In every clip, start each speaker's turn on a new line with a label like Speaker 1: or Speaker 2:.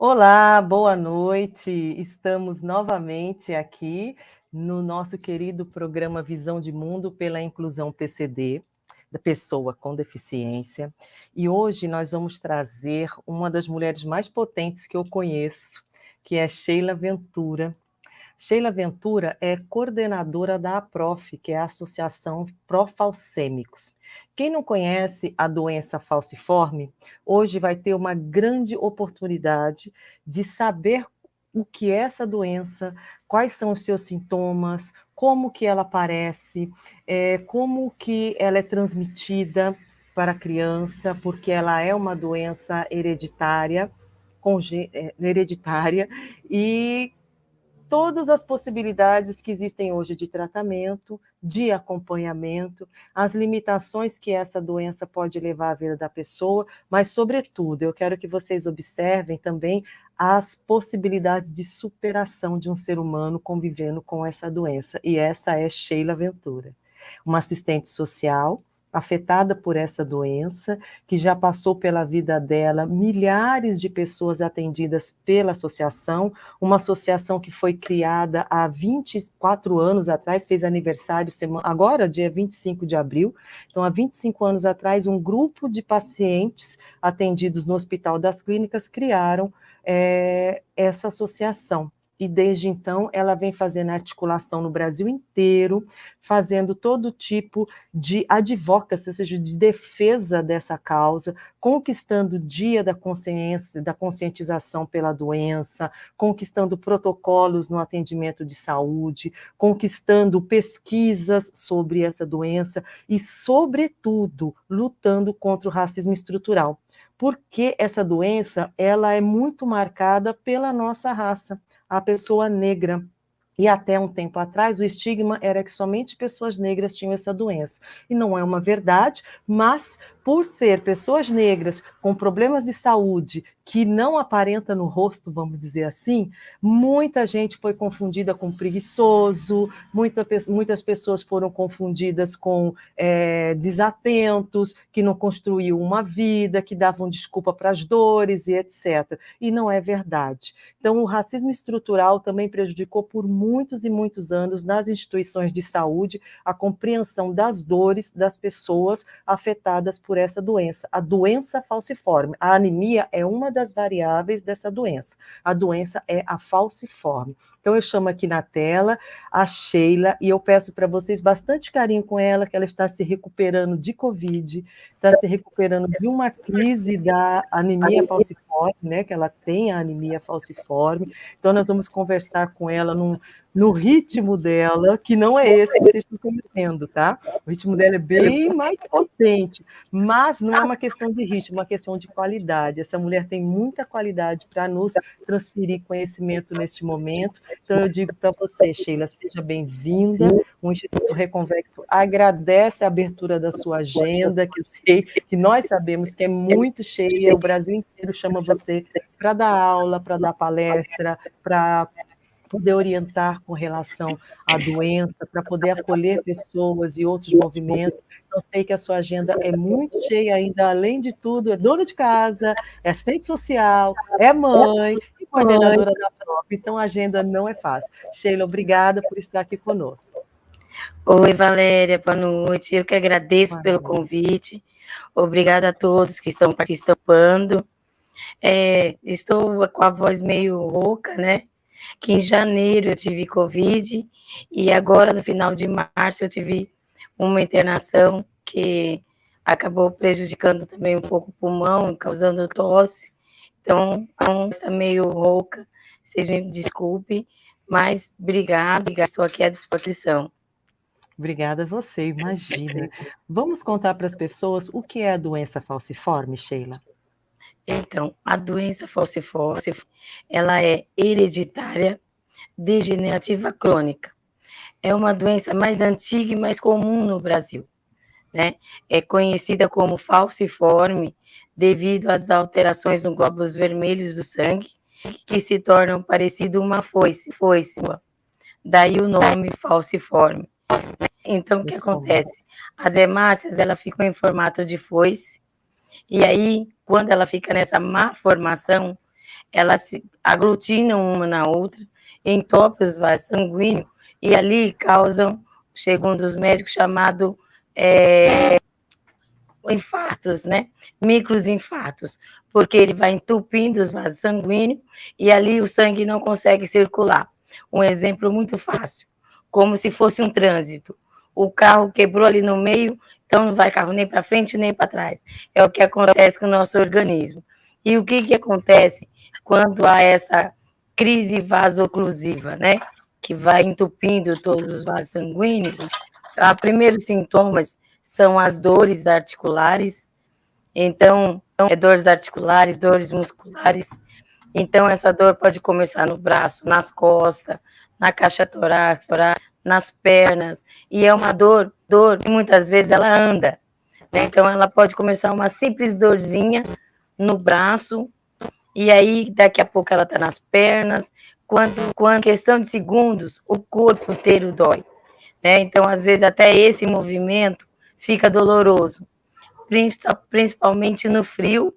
Speaker 1: Olá, boa noite. Estamos novamente aqui no nosso querido programa Visão de Mundo pela Inclusão PCD, da pessoa com deficiência. E hoje nós vamos trazer uma das mulheres mais potentes que eu conheço, que é Sheila Ventura. Sheila Ventura é coordenadora da APROF, que é a Associação Pró-Falcêmicos. Quem não conhece a doença falciforme, hoje vai ter uma grande oportunidade de saber o que é essa doença, quais são os seus sintomas, como que ela aparece, como que ela é transmitida para a criança, porque ela é uma doença hereditária, hereditária, e todas as possibilidades que existem hoje de tratamento, de acompanhamento, as limitações que essa doença pode levar à vida da pessoa, mas, sobretudo, eu quero que vocês observem também as possibilidades de superação de um ser humano convivendo com essa doença. E essa é Sheila Ventura, uma assistente social afetada por essa doença, que já passou pela vida dela milhares de pessoas atendidas pela associação, uma associação que foi criada há 24 anos atrás, fez aniversário agora, dia 25 de abril. Então, há 25 anos atrás, um grupo de pacientes atendidos no Hospital das Clínicas criaram essa associação. E desde então ela vem fazendo articulação no Brasil inteiro, fazendo todo tipo de advocacy, ou seja, de defesa dessa causa, conquistando o dia da consciência, da conscientização pela doença, conquistando protocolos no atendimento de saúde, conquistando pesquisas sobre essa doença e, sobretudo, lutando contra o racismo estrutural. Porque essa doença, ela é muito marcada pela nossa raça, a pessoa negra. E até um tempo atrás, o estigma era que somente pessoas negras tinham essa doença. E não é uma verdade, mas por ser pessoas negras com problemas de saúde que não aparenta no rosto, vamos dizer assim, muita gente foi confundida com preguiçoso, muitas pessoas foram confundidas com desatentos, que não construíam uma vida, que davam desculpa para as dores e etc. E não é verdade. Então, o racismo estrutural também prejudicou por muitos e muitos anos nas instituições de saúde a compreensão das dores das pessoas afetadas por essa doença. A doença falciforme. A anemia é uma das variáveis dessa doença. A doença é a falciforme. Então, eu chamo aqui na tela a Sheila e eu peço para vocês bastante carinho com ela, que ela está se recuperando de Covid, está se recuperando de uma crise da anemia falciforme, né, que ela tem a anemia falciforme. Então, nós vamos conversar com ela no ritmo dela, que não é esse que vocês estão conhecendo, tá? O ritmo dela é bem mais potente, mas não é uma questão de ritmo, é uma questão de qualidade. Essa mulher tem muita qualidade para nos transferir conhecimento neste momento. Então, eu digo para você, Sheila, seja bem-vinda. O Instituto Reconvexo agradece a abertura da sua agenda, que eu sei que nós sabemos que é muito cheia, o Brasil inteiro chama você para dar aula, para dar palestra, para poder orientar com relação à doença, para poder acolher pessoas e outros movimentos. Eu sei que a sua agenda é muito cheia ainda, além de tudo, é dona de casa, é assistente social, é mãe e coordenadora da PROF, então a agenda não é fácil. Sheila, obrigada por estar aqui conosco.
Speaker 2: Oi, Valéria, boa noite. Eu que agradeço pelo convite. Obrigada a todos que estão participando. Estou com a voz meio rouca, né? Que em janeiro eu tive Covid e agora, no final de março, eu tive uma internação que acabou prejudicando também um pouco o pulmão, causando tosse. Então, está meio rouca. Vocês me desculpem, mas obrigada, estou aqui à disposição.
Speaker 1: Obrigada a você, imagina. Vamos contar para as pessoas o que é a doença falciforme, Sheila?
Speaker 2: Então, a doença falciforme, ela é hereditária, degenerativa crônica. É uma doença mais antiga e mais comum no Brasil, né? É conhecida como falciforme devido às alterações nos glóbulos vermelhos do sangue, que se tornam parecido uma foice. Daí o nome falciforme. Então, o que acontece? As hemácias, elas ficam em formato de foice, e aí, quando ela fica nessa má formação, elas se aglutinam uma na outra, entopem os vasos sanguíneos e ali causam, segundo os médicos, chamado infartos, né? Microinfartos, porque ele vai entupindo os vasos sanguíneos e ali o sangue não consegue circular. Um exemplo muito fácil, como se fosse um trânsito. O carro quebrou ali no meio, então não vai carro nem para frente nem para trás. É o que acontece com o nosso organismo. E o que acontece quando há essa crise vasoclusiva, né? Que vai entupindo todos os vasos sanguíneos? Os primeiros sintomas são as dores articulares, então, dores articulares, dores musculares. Então, essa dor pode começar no braço, nas costas, na caixa torácica, nas pernas, e é uma dor que muitas vezes ela anda, né? Então, ela pode começar uma simples dorzinha no braço, e aí, daqui a pouco, ela está nas pernas, quando questão de segundos, o corpo inteiro dói, né? Então, às vezes, até esse movimento fica doloroso, principalmente no frio,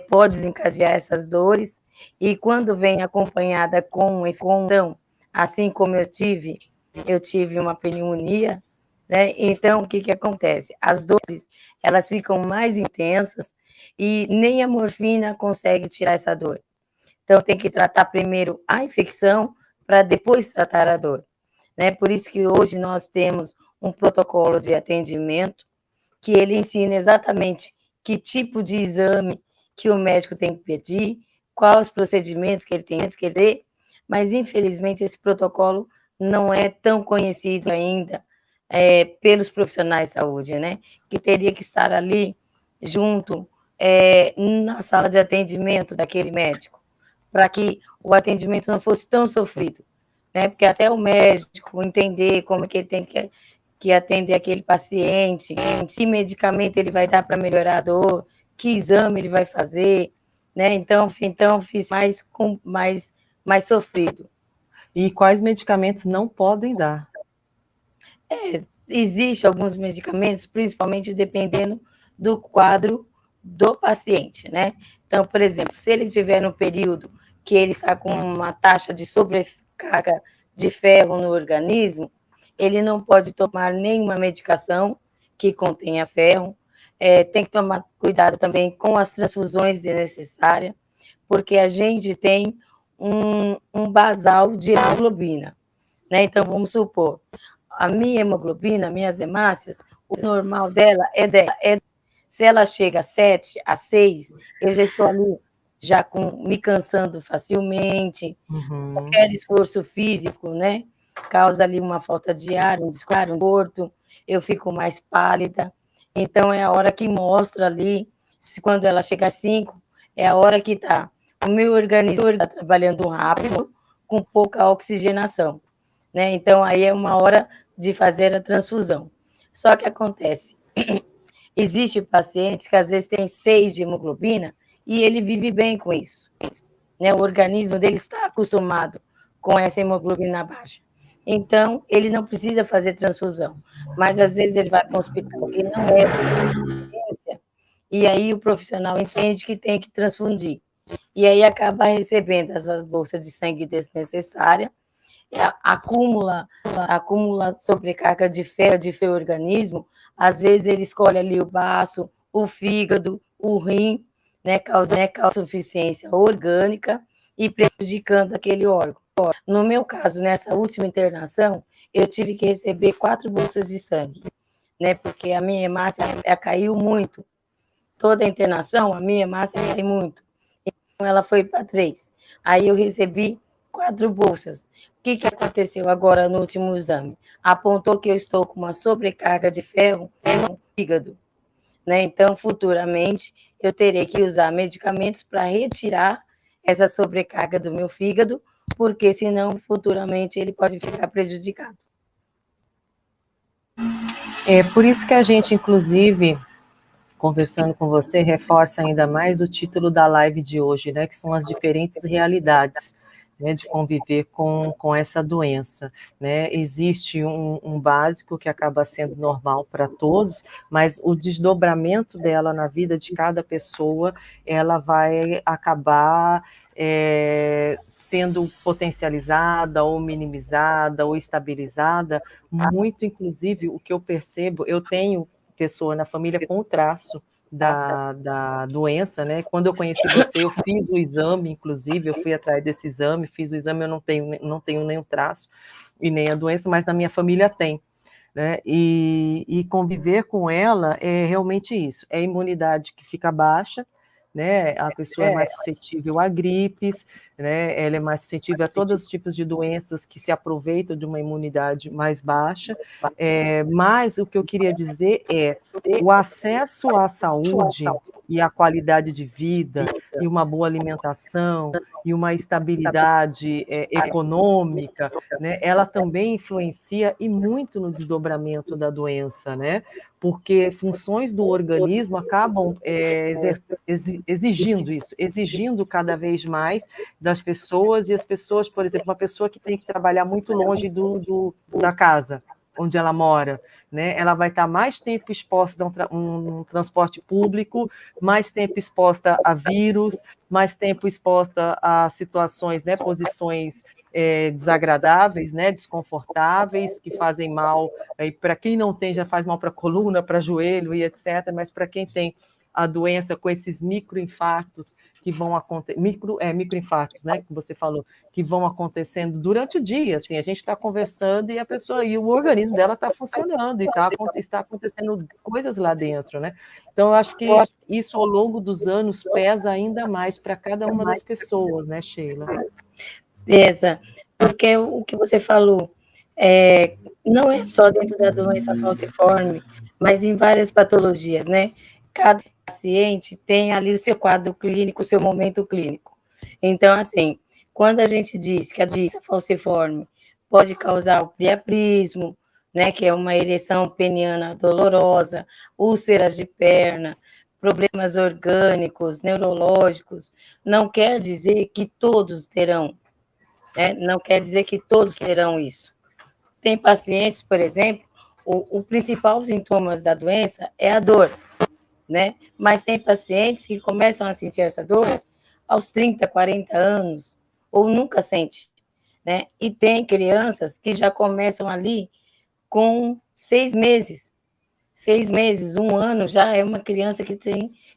Speaker 2: pode desencadear essas dores, e quando vem acompanhada com infecção, assim como eu tive uma pneumonia, né? Então, o que acontece? As dores, elas ficam mais intensas e nem a morfina consegue tirar essa dor. Então, tem que tratar primeiro a infecção para depois tratar a dor, né? Por isso que hoje nós temos um protocolo de atendimento que ele ensina exatamente que tipo de exame que o médico tem que pedir, quais os procedimentos que ele tem que ter, mas infelizmente esse protocolo não é tão conhecido ainda pelos profissionais de saúde, né? Que teria que estar ali junto na sala de atendimento daquele médico, para que o atendimento não fosse tão sofrido, né? Porque até o médico entender como é que ele tem que atender aquele paciente, que medicamento ele vai dar para melhorar a dor, que exame ele vai fazer, né? Então fiz mais sofrido.
Speaker 1: E quais medicamentos não podem dar?
Speaker 2: Existem alguns medicamentos, principalmente dependendo do quadro do paciente, né? Então, por exemplo, se ele tiver no período que ele está com uma taxa de sobrecarga de ferro no organismo, ele não pode tomar nenhuma medicação que contenha ferro, tem que tomar cuidado também com as transfusões desnecessárias, porque a gente tem um basal de hemoglobina, né? Então, vamos supor, a minha hemoglobina, minhas hemácias, o normal dela é 10. Se ela chega a 7, a 6, eu já estou ali me cansando facilmente, qualquer esforço físico, né? Causa ali uma falta de ar, um desconforto, eu fico mais pálida. Então, é a hora que mostra ali, quando ela chega a 5, é a hora que o meu organismo está trabalhando rápido, com pouca oxigenação, né? Então, aí é uma hora de fazer a transfusão. Só que acontece, existem pacientes que às vezes têm 6 de hemoglobina e ele vive bem com isso, né? O organismo dele está acostumado com essa hemoglobina baixa. Então, ele não precisa fazer transfusão, mas às vezes ele vai para um hospital que não é de urgência, e aí o profissional entende que tem que transfundir, e aí acaba recebendo essas bolsas de sangue desnecessária, acumula sobrecarga de ferro no organismo, às vezes ele escolhe ali o baço, o fígado, o rim, né, causando insuficiência orgânica e prejudicando aquele órgão. No meu caso, nessa última internação, eu tive que receber 4 bolsas de sangue, né, porque a minha hemácia caiu muito. Toda a internação, a minha hemácia caiu muito. Então, ela foi para 3. Aí eu recebi 4 bolsas. O que aconteceu agora no último exame? Apontou que eu estou com uma sobrecarga de ferro no fígado, né? Então, futuramente, eu terei que usar medicamentos para retirar essa sobrecarga do meu fígado, porque senão, futuramente, ele pode ficar prejudicado.
Speaker 1: É por isso que a gente, inclusive, conversando com você, reforça ainda mais o título da live de hoje, né? Que são as diferentes realidades. né, de conviver com essa doença, né? Existe um básico que acaba sendo normal para todos, mas o desdobramento dela na vida de cada pessoa, ela vai acabar sendo potencializada ou minimizada ou estabilizada, muito, inclusive, o que eu percebo, eu tenho pessoa na família com o traço da doença, né? Quando eu conheci você, eu fiz o exame, inclusive, eu fui atrás desse exame, fiz o exame, eu não tenho nenhum traço e nem a doença, mas na minha família tem, né? E conviver com ela é realmente isso, é a imunidade que fica baixa, né? A pessoa é mais suscetível a gripes, né? Ela é mais suscetível a todos os tipos de doenças que se aproveitam de uma imunidade mais baixa. Mas o que eu queria dizer é o acesso à saúde e à qualidade de vida, e uma boa alimentação, e uma estabilidade econômica, né? Ela também influencia e muito no desdobramento da doença, né? Porque funções do organismo acabam exigindo isso, exigindo cada vez mais das pessoas, e as pessoas, por exemplo, uma pessoa que tem que trabalhar muito longe da casa onde ela mora, né? Ela vai estar mais tempo exposta a um transporte público, mais tempo exposta a vírus, mais tempo exposta a situações, né, posições desagradáveis, né, desconfortáveis, que fazem mal, para quem não tem já faz mal para a coluna, para joelho e etc., mas para quem tem a doença com esses microinfartos que vão acontecer, microinfartos, né, que você falou, que vão acontecendo durante o dia, assim, a gente está conversando e o organismo dela está funcionando, e está acontecendo coisas lá dentro, né? Então, eu acho que isso, ao longo dos anos, pesa ainda mais para cada uma das pessoas, né, Sheila?
Speaker 2: Pesa, porque o que você falou não é só dentro da doença falciforme, mas em várias patologias, né? Cada paciente tem ali o seu quadro clínico, o seu momento clínico. Então, assim, quando a gente diz que a doença falciforme pode causar o priapismo, né, que é uma ereção peniana dolorosa, úlceras de perna, problemas orgânicos, neurológicos, não quer dizer que todos terão, né? Não quer dizer que todos terão isso. Tem pacientes, por exemplo, o principal sintomas da doença é a dor, né? Mas tem pacientes que começam a sentir essa dor aos 30, 40 anos, ou nunca sente, né? E tem crianças que já começam ali com 6 meses. 6 meses, 1 ano, já é uma criança que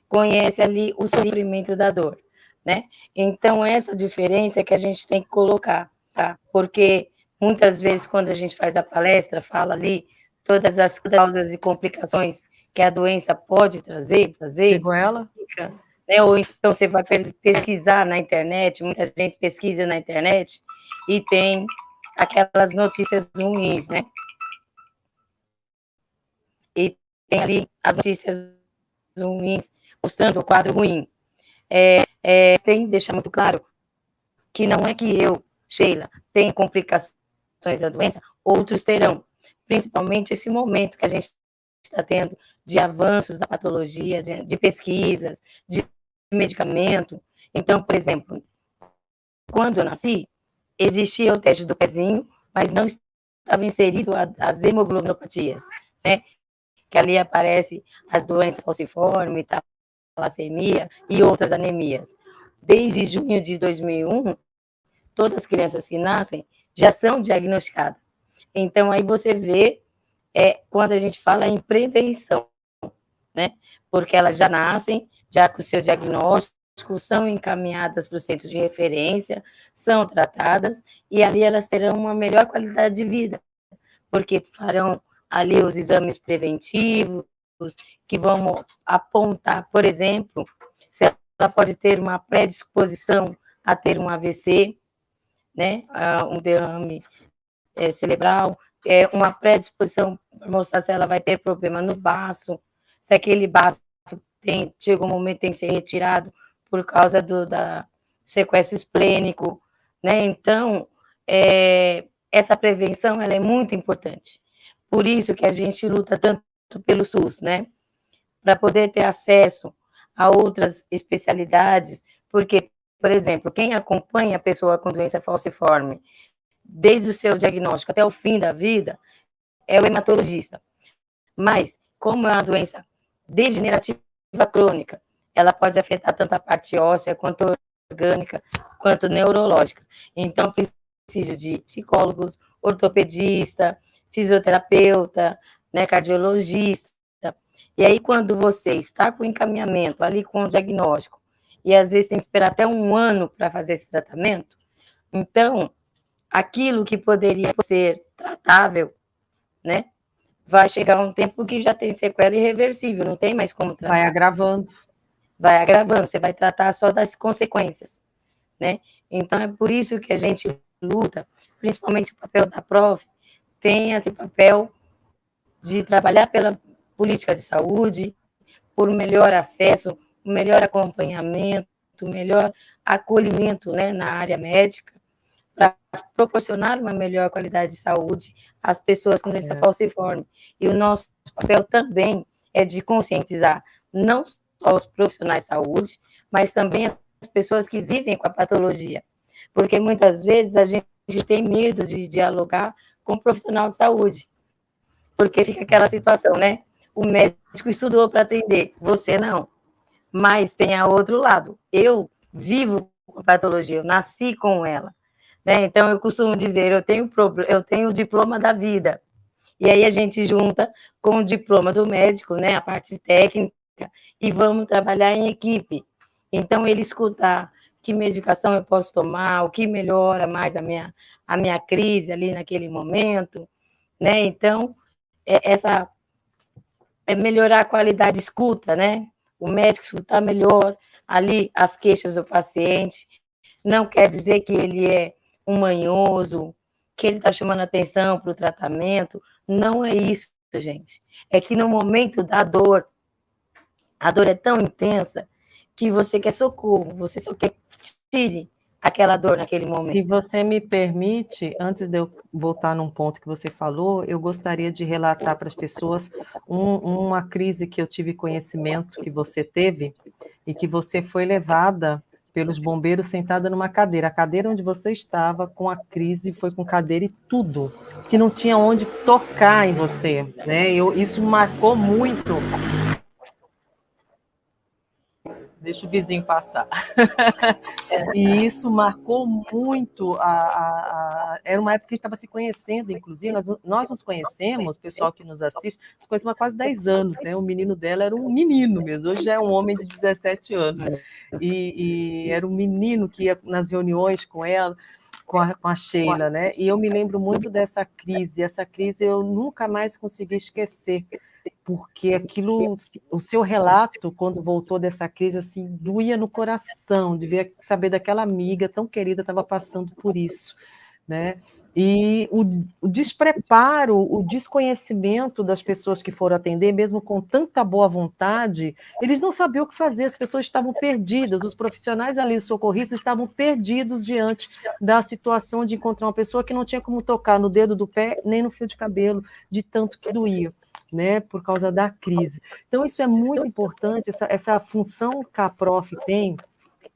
Speaker 2: conhece ali o sofrimento da dor, né? Então, essa diferença é que a gente tem que colocar, tá? Porque muitas vezes, quando a gente faz a palestra, fala ali todas as causas e complicações que a doença pode trazer,
Speaker 1: Pegou ela?
Speaker 2: né? Ou então você vai pesquisar na internet, muita gente pesquisa na internet e tem aquelas notícias ruins, né? E tem ali as notícias ruins, mostrando o quadro ruim. Tem que deixar muito claro que não é que eu, Sheila, tenho complicações da doença, outros terão, principalmente esse momento que a gente está tendo de avanços da patologia, de pesquisas, de medicamento. Então, por exemplo, quando eu nasci, existia o teste do pezinho, mas não estava inserido as hemoglobinopatias, né? Que ali aparece as doenças falciformes, talassemia e outras anemias. Desde junho de 2001, todas as crianças que nascem já são diagnosticadas. Então, aí você vê quando a gente fala em prevenção, né? Porque elas já nascem, já com o seu diagnóstico, são encaminhadas para os centros de referência, são tratadas, e ali elas terão uma melhor qualidade de vida, porque farão ali os exames preventivos, que vão apontar, por exemplo, se ela pode ter uma predisposição a ter um AVC, né, um derrame cerebral, uma predisposição para mostrar se ela vai ter problema no baço, se aquele baço chega um momento tem que ser retirado por causa da sequestro esplênico, né? Então, essa prevenção ela é muito importante. Por isso que a gente luta tanto pelo SUS, né? Para poder ter acesso a outras especialidades, porque Por exemplo, quem acompanha a pessoa com doença falciforme desde o seu diagnóstico até o fim da vida é o hematologista. Mas, como é uma doença degenerativa crônica, ela pode afetar tanto a parte óssea, quanto orgânica, quanto neurológica. Então, preciso de psicólogos, ortopedista, fisioterapeuta, né, cardiologista. E aí, quando você está com o encaminhamento, ali com o diagnóstico, e às vezes tem que esperar até 1 ano para fazer esse tratamento, então, aquilo que poderia ser tratável, né, vai chegar um tempo que já tem sequela irreversível, não tem mais como tratar.
Speaker 1: Vai agravando.
Speaker 2: Vai agravando, você vai tratar só das consequências, né? Então, é por isso que a gente luta, principalmente o papel da PROF, tem esse papel de trabalhar pela política de saúde, por um melhor acesso, um melhor acompanhamento, um melhor acolhimento, né, na área médica, para proporcionar uma melhor qualidade de saúde às pessoas com doença falciforme. E o nosso papel também é de conscientizar não só os profissionais de saúde, mas também as pessoas que vivem com a patologia. Porque muitas vezes a gente tem medo de dialogar com o profissional de saúde, porque fica aquela situação, né? O médico estudou para atender, você não. Mas tem a outro lado. Eu vivo com a patologia, eu nasci com ela. Né? Então, eu costumo dizer, eu tenho o diploma da vida. E aí a gente junta com o diploma do médico, né, a parte técnica, e vamos trabalhar em equipe. Então, ele escutar que medicação eu posso tomar, o que melhora mais a minha crise ali naquele momento, né? Então, melhorar a qualidade de escuta, né? O médico escutar melhor ali as queixas do paciente. Não quer dizer que ele é um manhoso, que ele está chamando atenção para o tratamento. Não é isso, gente. É que no momento da dor, a dor é tão intensa que você quer socorro, você só quer que tire aquela dor naquele momento.
Speaker 1: Se você me permite, antes de eu voltar num ponto que você falou, eu gostaria de relatar para as pessoas uma crise que eu tive conhecimento que você teve e que você foi levada pelos bombeiros sentada numa cadeira. A cadeira onde você estava com a crise foi com cadeira e tudo, que não tinha onde tocar em você, né? Isso marcou muito. Deixa o vizinho passar. E isso marcou muito. Era uma época que a gente estava se conhecendo, inclusive, nós nos conhecemos, o pessoal que nos assiste, nos conhecemos há quase 10 anos, né? O menino dela era um menino mesmo, hoje já é um homem de 17 anos. E era um menino que ia nas reuniões com ela, com a Sheila, né? E eu me lembro muito dessa crise. Essa crise eu nunca mais consegui esquecer, porque aquilo, o seu relato, quando voltou dessa crise, assim, doía no coração, de saber daquela amiga tão querida estava passando por isso, né? E o despreparo, o desconhecimento das pessoas que foram atender, mesmo com tanta boa vontade, eles não sabiam o que fazer, as pessoas estavam perdidas, os profissionais ali, os socorristas, estavam perdidos diante da situação de encontrar uma pessoa que não tinha como tocar no dedo do pé, nem no fio de cabelo, de tanto que doía, né, por causa da crise. Então, isso é muito importante, essa função que a PROF tem,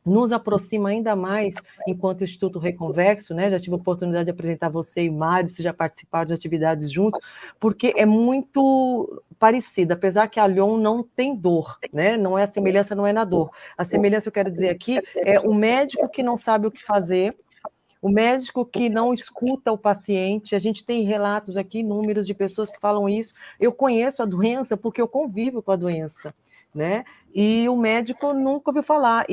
Speaker 1: nos aproxima ainda mais enquanto Instituto Reconvexo, né? Já tive a oportunidade de apresentar você e o Mário, vocês já participaram de atividades juntos, porque é muito parecida, apesar que a Lyon não tem dor, né? Não é a semelhança, não é na dor. A semelhança, eu quero dizer aqui, é o médico que não sabe o que fazer, o médico que não escuta o paciente. A gente tem relatos aqui, números de pessoas que falam isso. Eu conheço a doença porque eu convivo com a doença, né? E o médico nunca ouviu falar.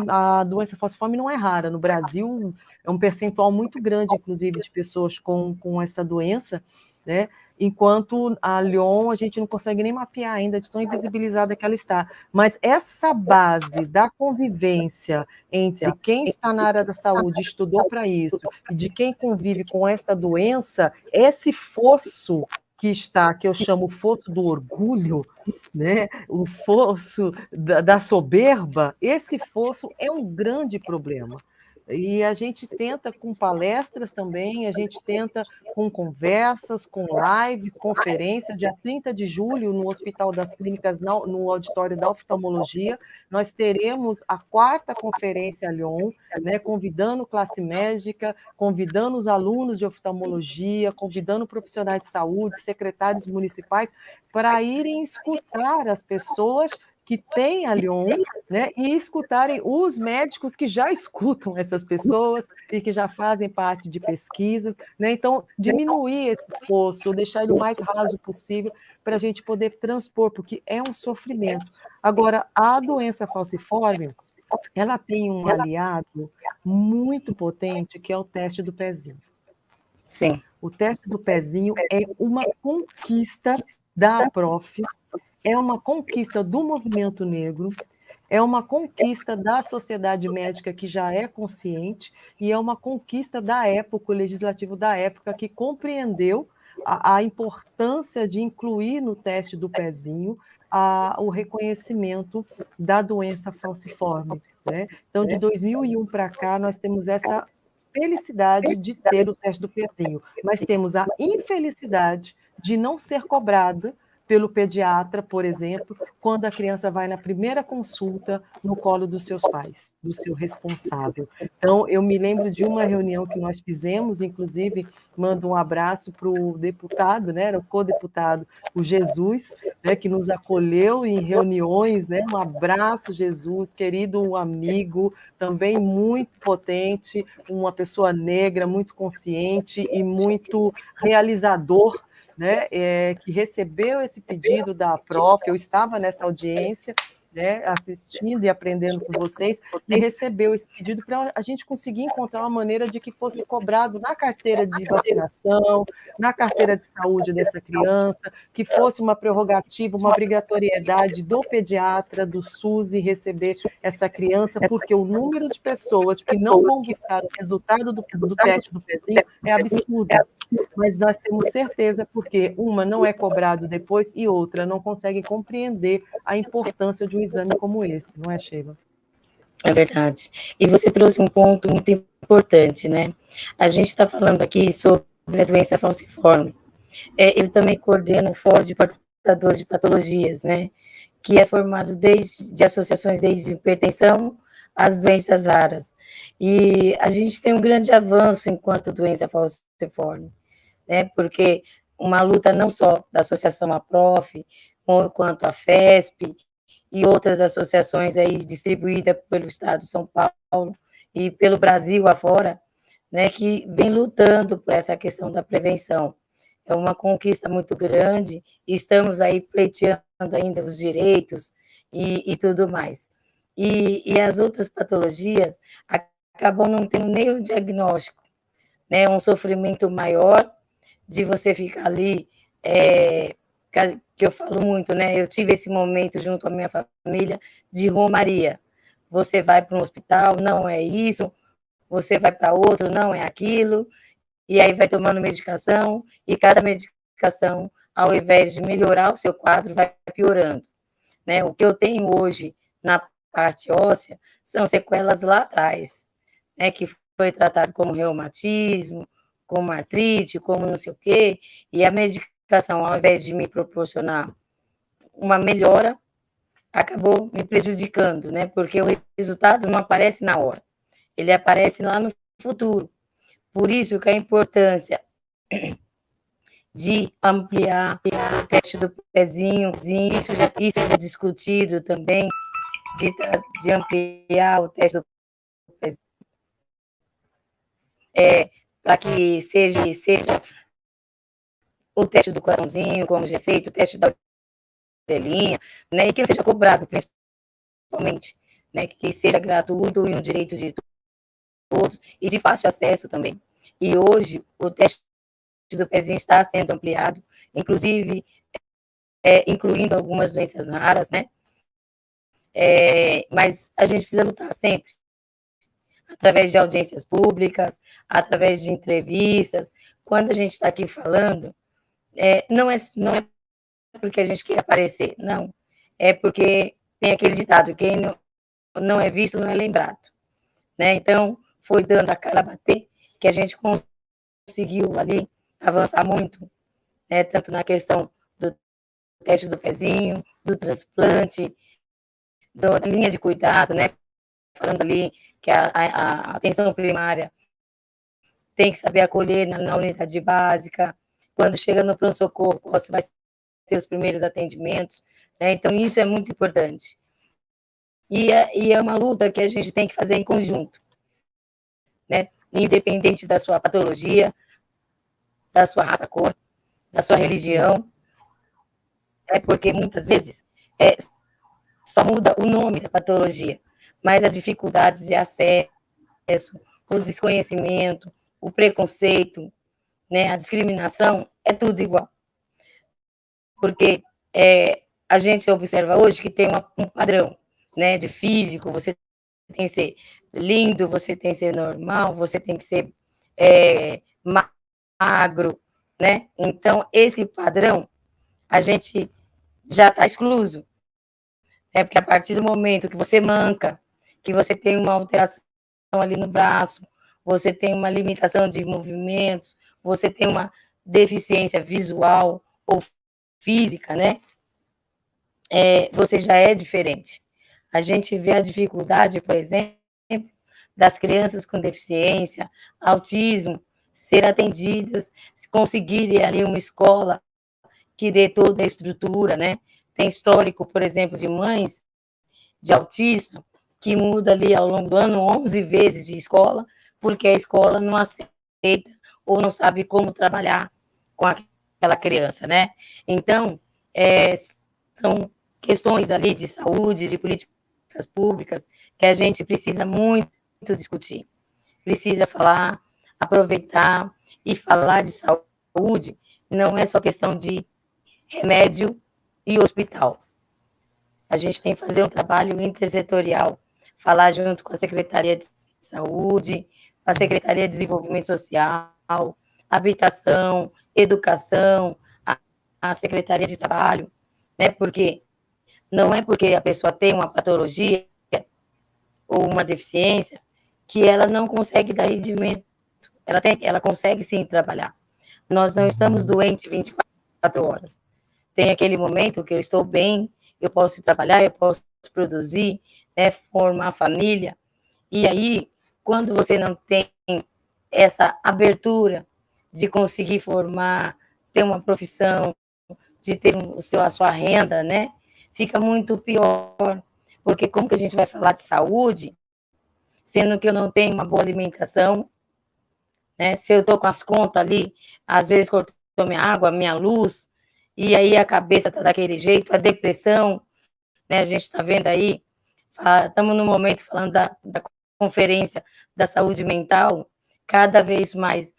Speaker 1: A doença falciforme não é rara. No Brasil, é um percentual muito grande, inclusive, de pessoas com essa doença, né? Enquanto a Lyon, a gente não consegue nem mapear ainda, de tão invisibilizada que ela está. Mas essa base da convivência entre quem está na área da saúde, estudou para isso, e de quem convive com essa doença, esse fosso que eu chamo o fosso do orgulho, né? O fosso da soberba, esse fosso é um grande problema. E a gente tenta com palestras também, a gente tenta com conversas, com lives, conferências. Dia 30 de julho, no Hospital das Clínicas, no auditório da oftalmologia, nós teremos a 4ª Conferência Lyon, né, convidando classe médica, convidando os alunos de oftalmologia, convidando profissionais de saúde, secretários municipais, para irem escutar as pessoas que têm a Lyon, né, e escutarem os médicos que já escutam essas pessoas e que já fazem parte de pesquisas, né? Então, diminuir esse fosso, deixar ele o mais raso possível para a gente poder transpor, porque é um sofrimento. Agora, a doença falciforme, ela tem um aliado muito potente, que é o teste do pezinho.
Speaker 2: Sim.
Speaker 1: O teste do pezinho é uma conquista da APROFE, é uma conquista do movimento negro, é uma conquista da sociedade médica que já é consciente e é uma conquista da época, o legislativo da época, que compreendeu a importância de incluir no teste do pezinho o reconhecimento da doença falciforme, né? Então, de 2001 para cá, nós temos essa felicidade de ter o teste do pezinho, mas temos a infelicidade de não ser cobrada pelo pediatra, por exemplo, quando a criança vai na primeira consulta no colo dos seus pais, do seu responsável. Então, eu me lembro de uma reunião que nós fizemos, inclusive, mando um abraço para o deputado, né, o co-deputado, o Jesus, né, que nos acolheu em reuniões, né, um abraço, Jesus, querido amigo, também muito potente, uma pessoa negra, muito consciente e muito realizador, né, que recebeu esse pedido da APROFE. Eu estava nessa audiência, né, assistindo e aprendendo com vocês, e recebeu esse pedido para a gente conseguir encontrar uma maneira de que fosse cobrado na carteira de vacinação, na carteira de saúde dessa criança, que fosse uma prerrogativa, uma obrigatoriedade do pediatra, do SUS, em receber essa criança, porque o número de pessoas que não vão buscar o resultado do teste do pezinho é absurdo. Mas nós temos certeza, porque uma não é cobrado depois e outra não consegue compreender a importância de um exame como esse, não é, Sheila?
Speaker 2: É verdade. E você trouxe um ponto muito importante, né? A gente está falando aqui sobre a doença falciforme. Eu também coordeno o Fórum de Portadores de Patologias, né? Que é formado de associações desde hipertensão às doenças raras. E a gente tem um grande avanço enquanto doença falciforme, né? Porque uma luta não só da Associação APROFE, quanto a FESP e outras associações aí distribuídas pelo Estado de São Paulo e pelo Brasil afora, né, que vem lutando por essa questão da prevenção. É uma conquista muito grande e estamos aí pleiteando ainda os direitos e tudo mais. E as outras patologias acabam não tendo nem o diagnóstico, né, um sofrimento maior de você ficar ali, que eu falo muito, né? Eu tive esse momento junto com a minha família de romaria. Você vai para um hospital, não é isso, você vai para outro, não é aquilo, e aí vai tomando medicação, e cada medicação, ao invés de melhorar o seu quadro, vai piorando, né? O que eu tenho hoje na parte óssea são sequelas lá atrás, né? Que foi tratado como reumatismo, como artrite, como não sei o quê, e a medicação, ao invés de me proporcionar uma melhora, acabou me prejudicando, né? Porque o resultado não aparece na hora, ele aparece lá no futuro. Por isso que a importância de ampliar o teste do pezinho, isso já é discutido também, de ampliar o teste do pezinho, para que seja o teste do coraçãozinho, como já é feito, o teste da orelhinha, né, e que não seja cobrado, principalmente, né, que seja gratuito e um direito de todos e de fácil acesso também. E hoje o teste do pezinho está sendo ampliado, inclusive incluindo algumas doenças raras, né? Mas a gente precisa lutar sempre, através de audiências públicas, através de entrevistas. Quando a gente está aqui falando, não é porque a gente quer aparecer, não. É porque tem aquele ditado, quem não é visto não é lembrado, né? Então, foi dando a cara a bater, que a gente conseguiu ali avançar muito, né? Tanto na questão do teste do pezinho, do transplante, da linha de cuidado, né? Falando ali que a atenção primária tem que saber acolher na unidade básica, quando chega no pronto-socorro, quais vai ser os primeiros atendimentos, né? Então, isso é muito importante. E é uma luta que a gente tem que fazer em conjunto, né? Independente da sua patologia, da sua raça, cor, da sua religião, porque muitas vezes só muda o nome da patologia, mas as dificuldades de acesso, o desconhecimento, o preconceito, né, a discriminação, é tudo igual. Porque a gente observa hoje que tem um padrão, né, de físico, você tem que ser lindo, você tem que ser normal, você tem que ser magro, né? Então, esse padrão, a gente já está excluso, né? Porque a partir do momento que você manca, que você tem uma alteração ali no braço, você tem uma limitação de movimentos, você tem uma deficiência visual ou física, né? Você já é diferente. A gente vê a dificuldade, por exemplo, das crianças com deficiência, autismo, ser atendidas, se conseguirem ali uma escola que dê toda a estrutura, né? Tem histórico, por exemplo, de mães de autista que muda ali ao longo do ano 11 vezes de escola, porque a escola não aceita ou não sabe como trabalhar com aquela criança, né? Então, são questões ali de saúde, de políticas públicas, que a gente precisa muito discutir. Precisa falar, aproveitar e falar de saúde não é só questão de remédio e hospital. A gente tem que fazer um trabalho intersetorial, falar junto com a Secretaria de Saúde, a Secretaria de Desenvolvimento Social, Habitação, Educação, a Secretaria de Trabalho, né? Porque não é porque a pessoa tem uma patologia ou uma deficiência que ela não consegue dar rendimento. Ela consegue sim trabalhar. Nós não estamos doentes 24 horas. Tem aquele momento que eu estou bem, eu posso trabalhar, eu posso produzir, né, formar família. E aí, quando você não tem essa abertura de conseguir formar, ter uma profissão, de ter a sua renda, né, fica muito pior. Porque como que a gente vai falar de saúde, sendo que eu não tenho uma boa alimentação, né? Se eu estou com as contas ali, às vezes cortou minha água, minha luz, e aí a cabeça está daquele jeito, a depressão, né? A gente está vendo aí, estamos no momento falando da conferência da saúde mental, cada vez mais,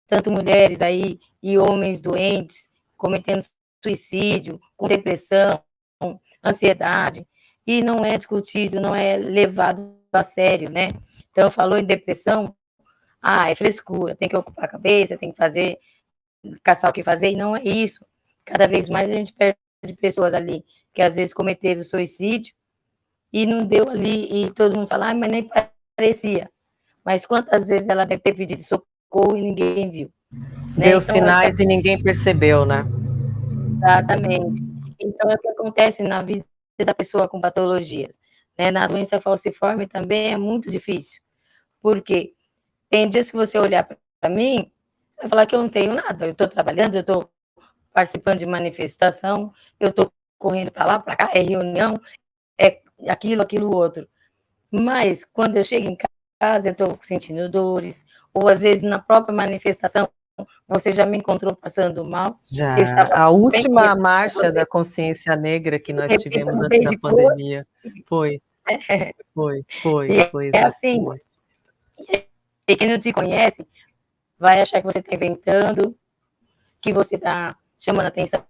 Speaker 2: tanto mulheres aí e homens doentes, cometendo suicídio, com depressão, ansiedade, e não é discutido, não é levado a sério, né? Então, falou em depressão, é frescura, tem que ocupar a cabeça, tem que fazer, caçar o que fazer, e não é isso. Cada vez mais a gente perde pessoas ali que às vezes cometeram suicídio e não deu ali, e todo mundo fala, mas nem parecia. Mas quantas vezes ela deve ter pedido socorro e ninguém viu?
Speaker 1: Né? Deu então, sinais e ninguém percebeu, né?
Speaker 2: Exatamente. Então, é o que acontece na vida da pessoa com patologias. Né? Na doença falciforme também é muito difícil, porque tem dias que você olhar para mim, você vai falar que eu não tenho nada, eu estou trabalhando, eu estou participando de manifestação, eu estou correndo para lá, para cá, é reunião, é aquilo, outro. Mas, quando eu chego em casa, eu estou sentindo dores, ou às vezes na própria manifestação, você já me encontrou passando mal.
Speaker 1: Já, a última marcha da consciência negra que nós tivemos antes da pandemia foi.
Speaker 2: É assim, e quem não te conhece vai achar que você está inventando, que você está chamando atenção,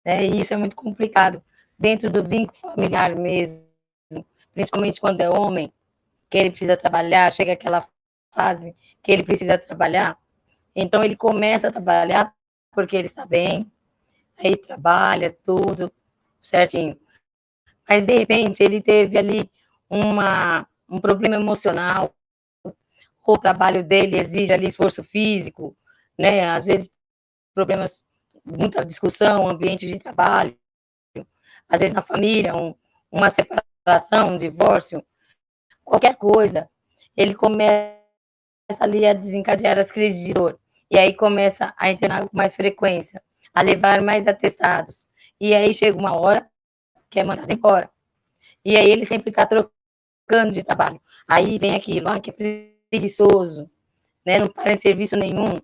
Speaker 2: né? E isso é muito complicado. Dentro do vínculo familiar mesmo, principalmente quando é homem, que ele precisa trabalhar, chega aquela fase que ele precisa trabalhar, então ele começa a trabalhar porque ele está bem, aí trabalha tudo certinho. Mas, de repente, ele teve ali um problema emocional, o trabalho dele exige ali esforço físico, né? Às vezes problemas, muita discussão, ambiente de trabalho, às vezes na família, uma separação, um divórcio, qualquer coisa, ele começa ali a desencadear as crises de dor, e aí começa a internar com mais frequência, a levar mais atestados, e aí chega uma hora que é mandado embora, e aí ele sempre está trocando de trabalho, aí vem aquilo, que é preguiçoso, né, não para em serviço nenhum,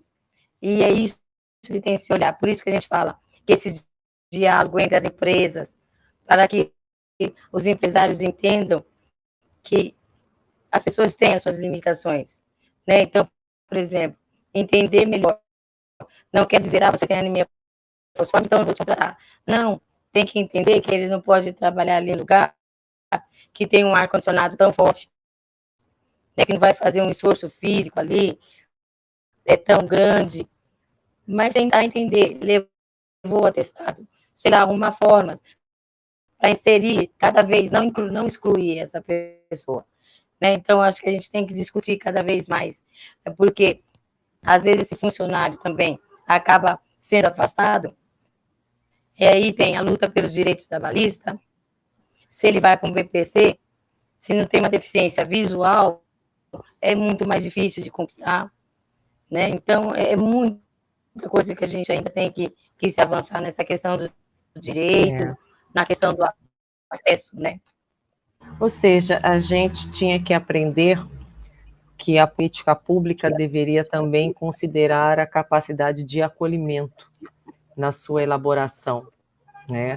Speaker 2: e é isso que tem que se olhar, por isso que a gente fala que esse diálogo entre as empresas, para que os empresários entendam que as pessoas têm as suas limitações, né? Então, por exemplo, entender melhor não quer dizer, você tem anemia falciforme, então eu vou te tratar. Não, tem que entender que ele não pode trabalhar ali em lugar que tem um ar-condicionado tão forte, né, que não vai fazer um esforço físico ali, é tão grande, mas tentar entender, levou o atestado, sei lá, uma forma para inserir cada vez, não excluir essa pessoa, né? Então, acho que a gente tem que discutir cada vez mais, porque às vezes esse funcionário também acaba sendo afastado, e aí tem a luta pelos direitos trabalhistas, se ele vai para um BPC, se não tem uma deficiência visual, é muito mais difícil de conquistar, né? Então, é muita coisa que a gente ainda tem que se avançar nessa questão do direito, na questão do acesso, né?
Speaker 1: Ou seja, a gente tinha que aprender que a política pública deveria também considerar a capacidade de acolhimento na sua elaboração, né?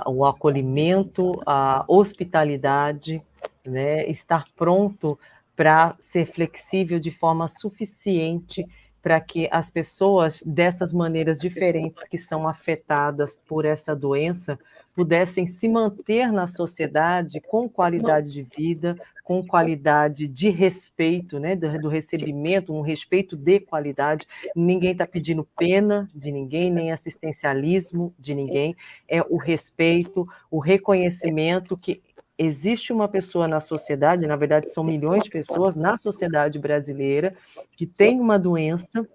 Speaker 1: O acolhimento, a hospitalidade, né? Estar pronto para ser flexível de forma suficiente para que as pessoas dessas maneiras diferentes que são afetadas por essa doença pudessem se manter na sociedade com qualidade de vida, com qualidade de respeito, né, do recebimento, um respeito de qualidade. Ninguém está pedindo pena de ninguém, nem assistencialismo de ninguém, é o respeito, o reconhecimento que existe uma pessoa na sociedade, na verdade são milhões de pessoas na sociedade brasileira que tem uma doença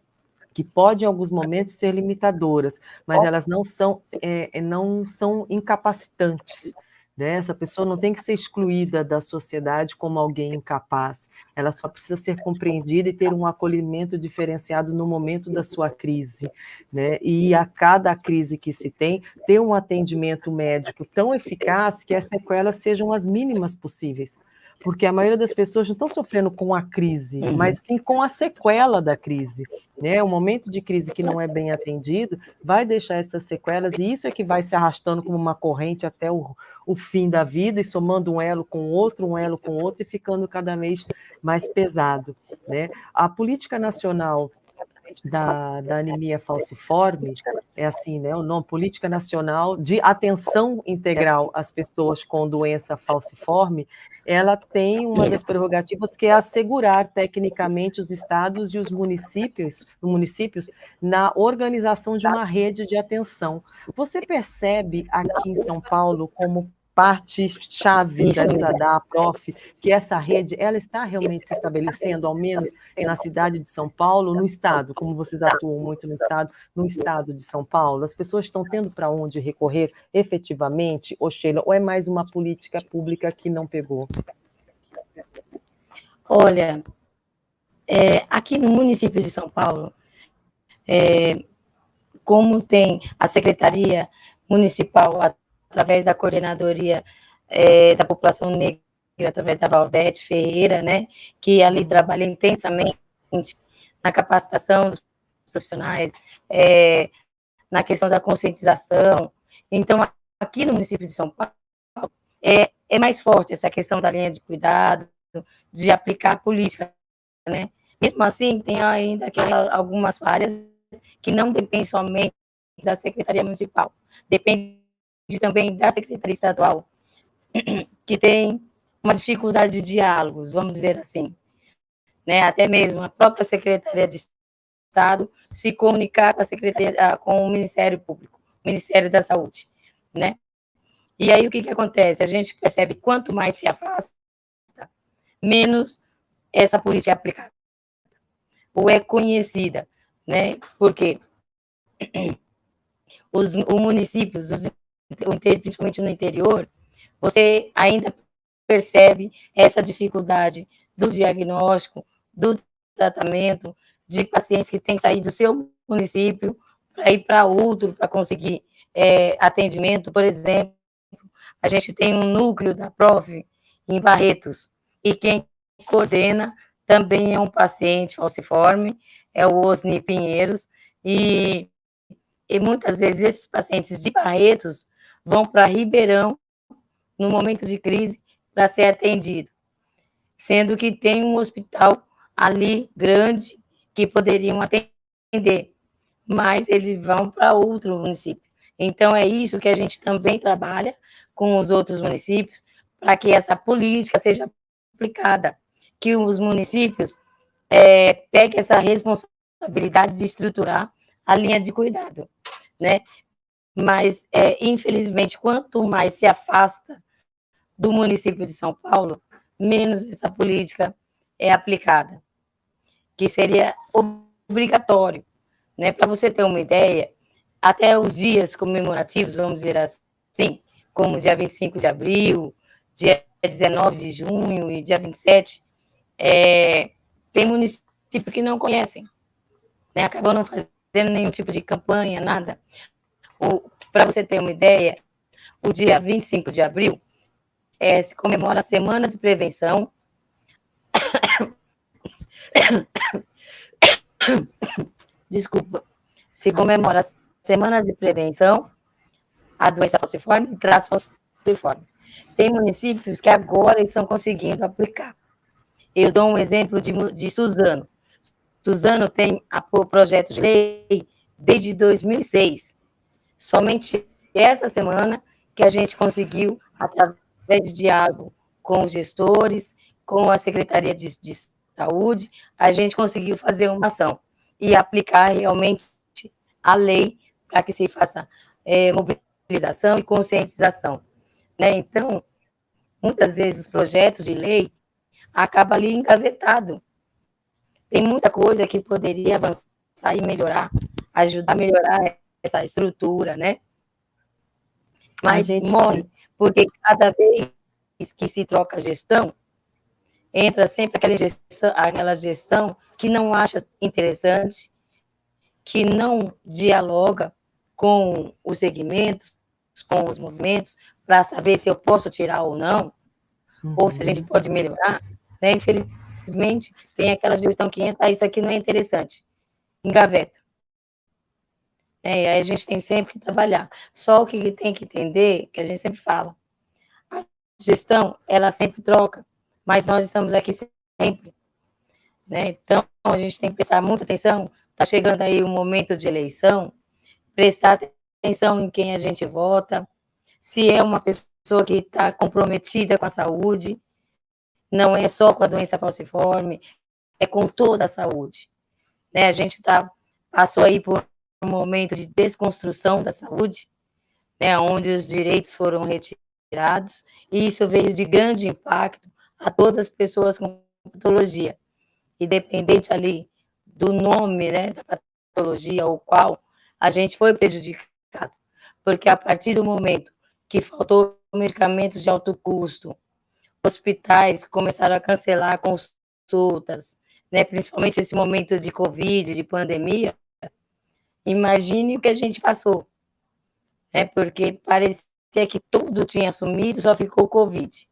Speaker 1: que pode, em alguns momentos, ser limitadoras, mas elas não são incapacitantes. Né? Essa pessoa não tem que ser excluída da sociedade como alguém incapaz. Ela só precisa ser compreendida e ter um acolhimento diferenciado no momento da sua crise. Né? E a cada crise que se tem, ter um atendimento médico tão eficaz que as sequelas sejam as mínimas possíveis. Porque a maioria das pessoas não estão sofrendo com a crise, mas sim com a sequela da crise. Né? O momento de crise que não é bem atendido vai deixar essas sequelas, e isso é que vai se arrastando como uma corrente até o fim da vida, e somando um elo com outro, e ficando cada vez mais pesado. Né? A política nacional da anemia falciforme é assim, né? O nome Política Nacional de Atenção Integral às Pessoas com Doença Falciforme, ela tem uma das prerrogativas que é assegurar tecnicamente os estados e os municípios na organização de uma rede de atenção. Você percebe aqui em São Paulo como parte-chave da APROFE, que essa rede ela está realmente se estabelecendo, ao menos na cidade de São Paulo, no estado, como vocês atuam muito no estado de São Paulo, as pessoas estão tendo para onde recorrer efetivamente, Sheila, ou é mais uma política pública que não pegou?
Speaker 2: Olha, aqui no município de São Paulo, como tem a Secretaria Municipal, através da Coordenadoria da População Negra, através da Valdete Ferreira, né, que ali trabalha intensamente na capacitação dos profissionais, na questão da conscientização. Então, aqui no município de São Paulo, é mais forte essa questão da linha de cuidado, de aplicar a política, né? Mesmo assim, tem ainda algumas falhas que não dependem somente da Secretaria Municipal, depende também da Secretaria Estadual, que tem uma dificuldade de diálogos, vamos dizer assim, né? Até mesmo a própria Secretaria de Estado se comunicar com a Secretaria, com o Ministério Público, o Ministério da Saúde, né? E aí o que acontece? A gente percebe quanto mais se afasta, menos essa política é aplicada. ou é conhecida, né? Porque os municípios, principalmente no interior, você ainda percebe essa dificuldade do diagnóstico, do tratamento de pacientes que têm que sair do seu município para ir para outro, para conseguir atendimento. Por exemplo, a gente tem um núcleo da PROF em Barretos, e quem coordena também é um paciente falciforme, é o Osni Pinheiros, e muitas vezes esses pacientes de Barretos vão para Ribeirão, no momento de crise, para ser atendido, sendo que tem um hospital ali grande que poderiam atender, mas eles vão para outro município. Então, é isso que a gente também trabalha com os outros municípios, para que essa política seja aplicada, que os municípios peguem essa responsabilidade de estruturar a linha de cuidado, né? Mas, infelizmente, quanto mais se afasta do município de São Paulo, menos essa política é aplicada, que seria obrigatório, né? Para você ter uma ideia, até os dias comemorativos, vamos dizer assim, como dia 25 de abril, dia 19 de junho e dia 27, tem municípios que não conhecem, né? Acabam não fazendo nenhum tipo de campanha, nada. Para você ter uma ideia, o dia 25 de abril se comemora a Semana de Prevenção desculpa, se comemora a Semana de Prevenção à doença falciforme e traço falciforme. Tem municípios que agora estão conseguindo aplicar. Eu dou um exemplo de Suzano. Suzano tem o projeto de lei desde 2006. Somente essa semana que a gente conseguiu, através de diálogo com os gestores, com a Secretaria de Saúde, a gente conseguiu fazer uma ação e aplicar realmente a lei para que se faça mobilização e conscientização, né? Então, muitas vezes os projetos de lei acabam ali engavetado. Tem muita coisa que poderia avançar e melhorar, ajudar a melhorar essa estrutura, né? Mas morre, porque cada vez que se troca a gestão, entra sempre aquela gestão que não acha interessante, que não dialoga com os segmentos, com os movimentos, para saber se eu posso tirar ou não, ou se a gente pode melhorar, né? Infelizmente, tem aquela gestão que entra, isso aqui não é interessante, engaveta. Aí a gente tem sempre que trabalhar. Só o que tem que entender, que a gente sempre fala, a gestão, ela sempre troca, mas nós estamos aqui sempre, né? Então, a gente tem que prestar muita atenção. Está chegando aí o momento de eleição, prestar atenção em quem a gente vota, se é uma pessoa que está comprometida com a saúde, não é só com a doença falciforme, é com toda a saúde, né? A gente passou aí por um momento de desconstrução da saúde, né, onde os direitos foram retirados, e isso veio de grande impacto a todas as pessoas com patologia, independente ali do nome, né, da patologia ou qual, a gente foi prejudicado, porque a partir do momento que faltou medicamentos de alto custo, hospitais começaram a cancelar consultas, né, principalmente esse momento de Covid, de pandemia, imagine o que a gente passou, né, porque parecia que tudo tinha sumido, só ficou o Covid.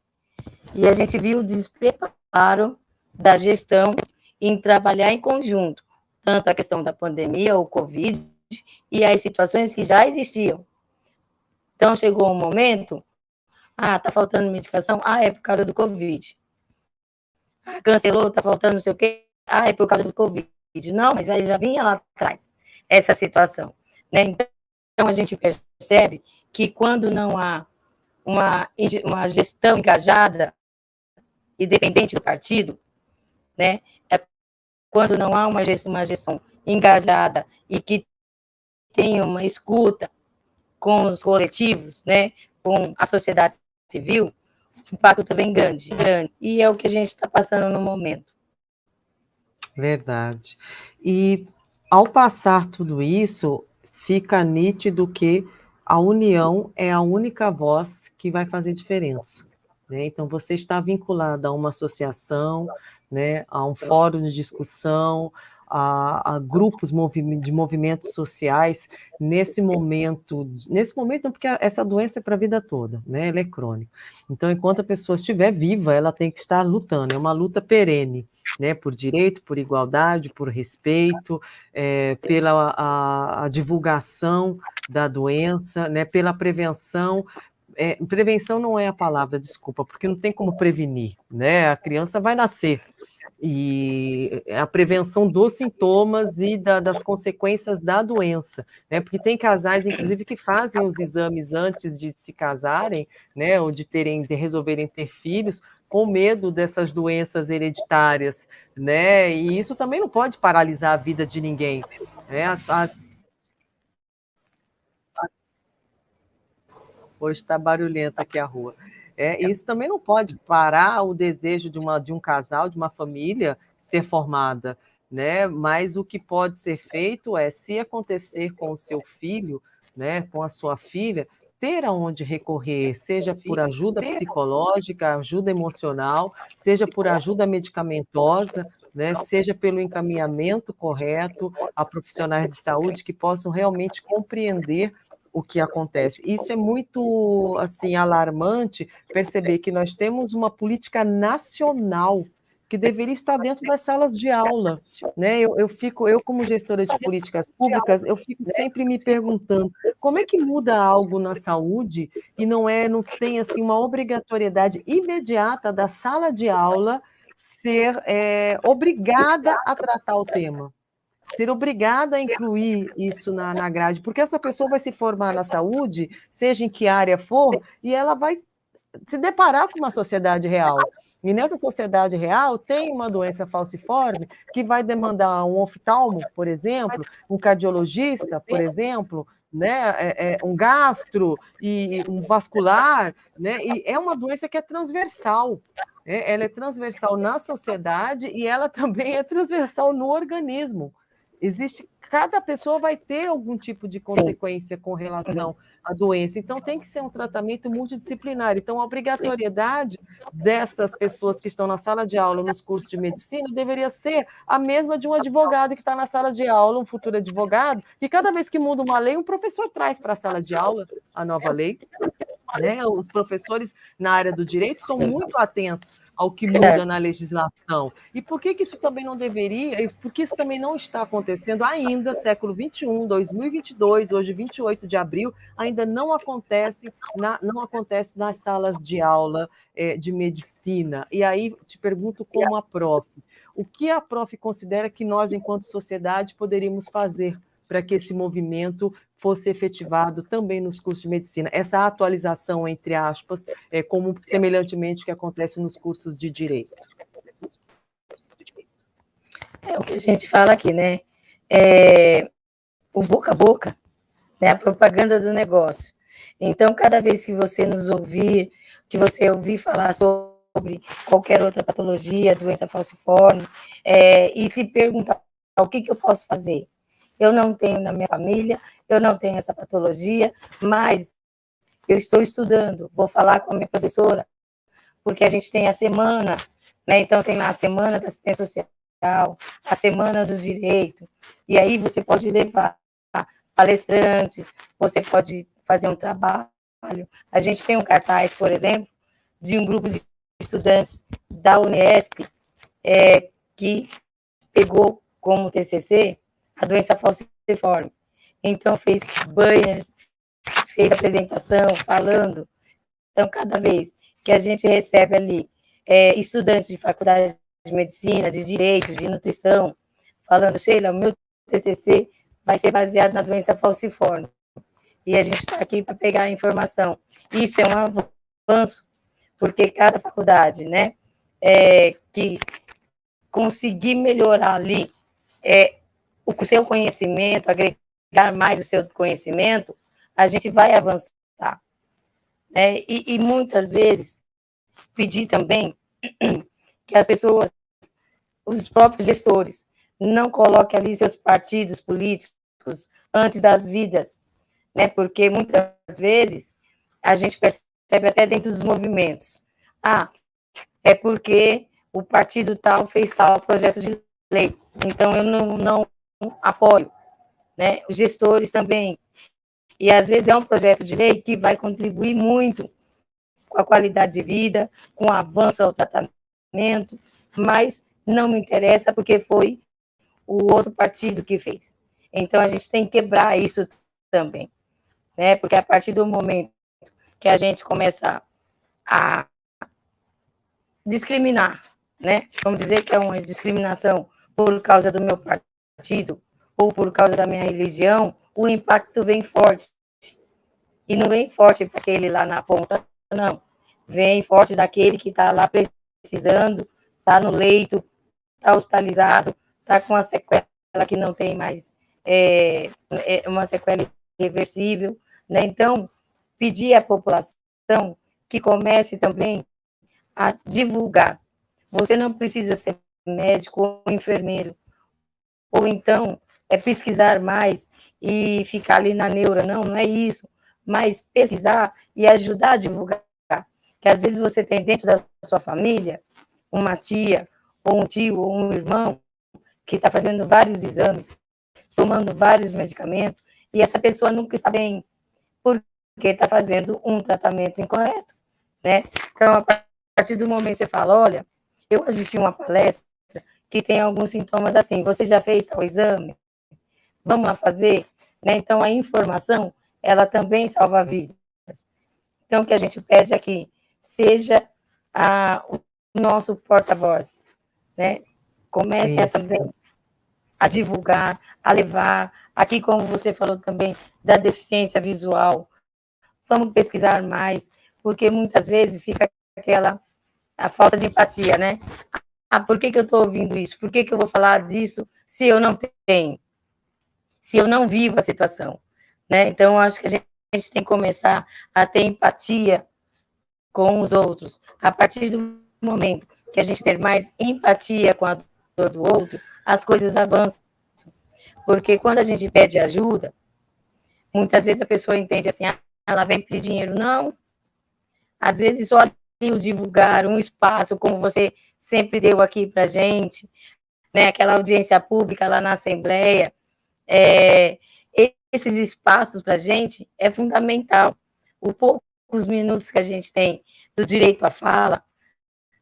Speaker 2: E a gente viu o despreparo da gestão em trabalhar em conjunto, tanto a questão da pandemia, o Covid, e as situações que já existiam. Então, chegou um momento, tá faltando medicação, é por causa do Covid. Cancelou, tá faltando não sei o quê, é por causa do Covid. Não, mas já vinha lá atrás essa situação, né? Então, a gente percebe que quando não há uma gestão engajada, independente do partido, né? Quando não há uma gestão engajada e que tem uma escuta com os coletivos, né? Com a sociedade civil, o impacto também grande. E é o que a gente está passando no momento.
Speaker 1: Verdade. E ao passar tudo isso, fica nítido que a união é a única voz que vai fazer diferença, né? Então você está vinculada a uma associação, né, a um fórum de discussão, a grupos de movimentos sociais nesse momento não, porque essa doença é para a vida toda, né? Ela é crônica. Então, enquanto a pessoa estiver viva, ela tem que estar lutando, é uma luta perene, né, por direito, por igualdade, por respeito, pela a divulgação da doença, né, pela prevenção. Prevenção não é a palavra, desculpa, porque não tem como prevenir, né? A criança vai nascer. E a prevenção dos sintomas e das consequências da doença, né? Porque tem casais, inclusive, que fazem os exames antes de se casarem, né? Ou de resolverem ter filhos, com medo dessas doenças hereditárias, né? E isso também não pode paralisar a vida de ninguém, né? Hoje está barulhenta aqui a rua. Isso também não pode parar o desejo de um casal, de uma família ser formada, né? Mas o que pode ser feito é, se acontecer com o seu filho, né, com a sua filha, ter aonde recorrer, seja por ajuda psicológica, ajuda emocional, seja por ajuda medicamentosa, né, seja pelo encaminhamento correto a profissionais de saúde que possam realmente compreender o que acontece. Isso é muito assim alarmante perceber que nós temos uma política nacional que deveria estar dentro das salas de aula, né? Eu como gestora de políticas públicas, eu fico sempre me perguntando como é que muda algo na saúde e não tem assim uma obrigatoriedade imediata da sala de aula ser obrigada a tratar o tema, ser obrigada a incluir isso na grade, porque essa pessoa vai se formar na saúde, seja em que área for, e ela vai se deparar com uma sociedade real. E nessa sociedade real tem uma doença falciforme que vai demandar um oftalmo, por exemplo, um cardiologista, por exemplo, né, um gastro e um vascular, né, e é uma doença que é transversal. Ela é transversal na sociedade e ela também é transversal no organismo. Cada pessoa vai ter algum tipo de consequência com relação à doença, então tem que ser um tratamento multidisciplinar. Então, a obrigatoriedade dessas pessoas que estão na sala de aula nos cursos de medicina deveria ser a mesma de um advogado que está na sala de aula, um futuro advogado, que cada vez que muda uma lei, um professor traz para a sala de aula a nova lei, né? Os professores na área do direito são muito atentos ao que muda na legislação. E por que isso também não deveria, por que isso também não está acontecendo ainda, século XXI, 2022, hoje 28 de abril, ainda não acontece nas salas de aula de medicina. E aí te pergunto como a prof, o que a prof considera que nós, enquanto sociedade, poderíamos fazer para que esse movimento fosse efetivado também nos cursos de medicina, essa atualização, entre aspas, como semelhantemente o que acontece nos cursos de direito?
Speaker 2: É o que a gente fala aqui, né? O boca a boca, né? A propaganda do negócio. Então, cada vez que você nos ouvir, que você ouvir falar sobre qualquer outra patologia, doença falciforme, e se perguntar o que eu posso fazer. Eu não tenho na minha família, eu não tenho essa patologia, mas eu estou estudando, vou falar com a minha professora, porque a gente tem a semana, né? Então tem lá a semana da assistência social, a semana do direito, e aí você pode levar palestrantes, você pode fazer um trabalho. A gente tem um cartaz, por exemplo, de um grupo de estudantes da Unesp, que pegou como TCC a doença falciforme. Então, fez banners, fez apresentação, falando. Então, cada vez que a gente recebe ali estudantes de faculdade de medicina, de direito, de nutrição, falando, Sheila, o meu TCC vai ser baseado na doença falciforme. E a gente está aqui para pegar a informação. Isso é um avanço, porque cada faculdade, né, que conseguir melhorar ali o seu conhecimento, agregar mais o seu conhecimento, a gente vai avançar. Né? E muitas vezes pedir também que as pessoas os próprios gestores. Não coloque ali seus partidos políticos antes das vidas, né? Porque muitas vezes a gente percebe até dentro dos movimentos. É porque o partido tal fez tal projeto de lei, então eu não apoio, né? Os gestores também. E às vezes é um projeto de lei que vai contribuir muito com a qualidade de vida, com o avanço ao tratamento, mas não me interessa porque foi o outro partido que fez. Então a gente tem que quebrar isso também, né? Porque a partir do momento que a gente começa a discriminar, né? Vamos dizer que é uma discriminação por causa do meu partido ou por causa da minha religião, o impacto vem forte. E não vem forte para aquele lá na ponta, não. Vem forte daquele que está lá precisando, está no leito, está hospitalizado, está com uma sequela que não tem mais, uma sequela irreversível, né? Então, pedir à população que comece também a divulgar. Você não precisa ser médico ou enfermeiro, ou então pesquisar mais e ficar ali na neura, não é isso, mas pesquisar e ajudar a divulgar, que às vezes você tem dentro da sua família uma tia, ou um tio, ou um irmão, que está fazendo vários exames, tomando vários medicamentos, e essa pessoa nunca está bem, porque está fazendo um tratamento incorreto, né? Então, a partir do momento que você fala, olha, eu assisti uma palestra que tem alguns sintomas assim, você já fez tal exame? Vamos lá fazer? Né? Então, a informação, ela também salva vidas. Então, o que a gente pede aqui, seja o nosso porta-voz, né? Comece a também a divulgar, a levar, aqui como você falou também, da deficiência visual, vamos pesquisar mais, porque muitas vezes fica a falta de empatia, né? Por que eu estou ouvindo isso? Por que eu vou falar disso se eu não tenho? Se eu não vivo a situação, né? Então, acho que a gente tem que começar a ter empatia com os outros. A partir do momento que a gente ter mais empatia com a dor do outro, as coisas avançam. Porque quando a gente pede ajuda, muitas vezes a pessoa entende assim, ela vem pedir dinheiro. Não. Às vezes só o divulgar um espaço, como você sempre deu aqui para a gente, né? Aquela audiência pública lá na Assembleia, esses espaços para a gente é fundamental. Os poucos minutos que a gente tem do direito à fala,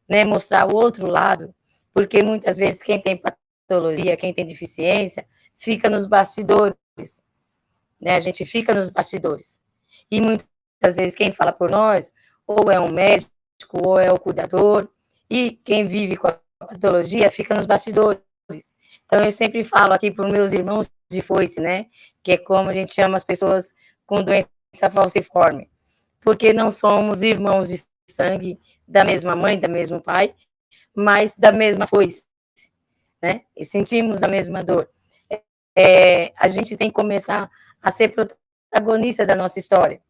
Speaker 2: né? Mostrar o outro lado, porque muitas vezes quem tem patologia, quem tem deficiência, fica nos bastidores, né? A gente fica nos bastidores. E muitas vezes quem fala por nós, ou é um médico, ou é o cuidador, e quem vive com a patologia fica nos bastidores. Então, eu sempre falo aqui para os meus irmãos de foice, né? Que é como a gente chama as pessoas com doença falciforme. Porque não somos irmãos de sangue da mesma mãe, da mesmo pai, mas da mesma foice, né? E sentimos a mesma dor. A gente tem que começar a ser protagonista da nossa história,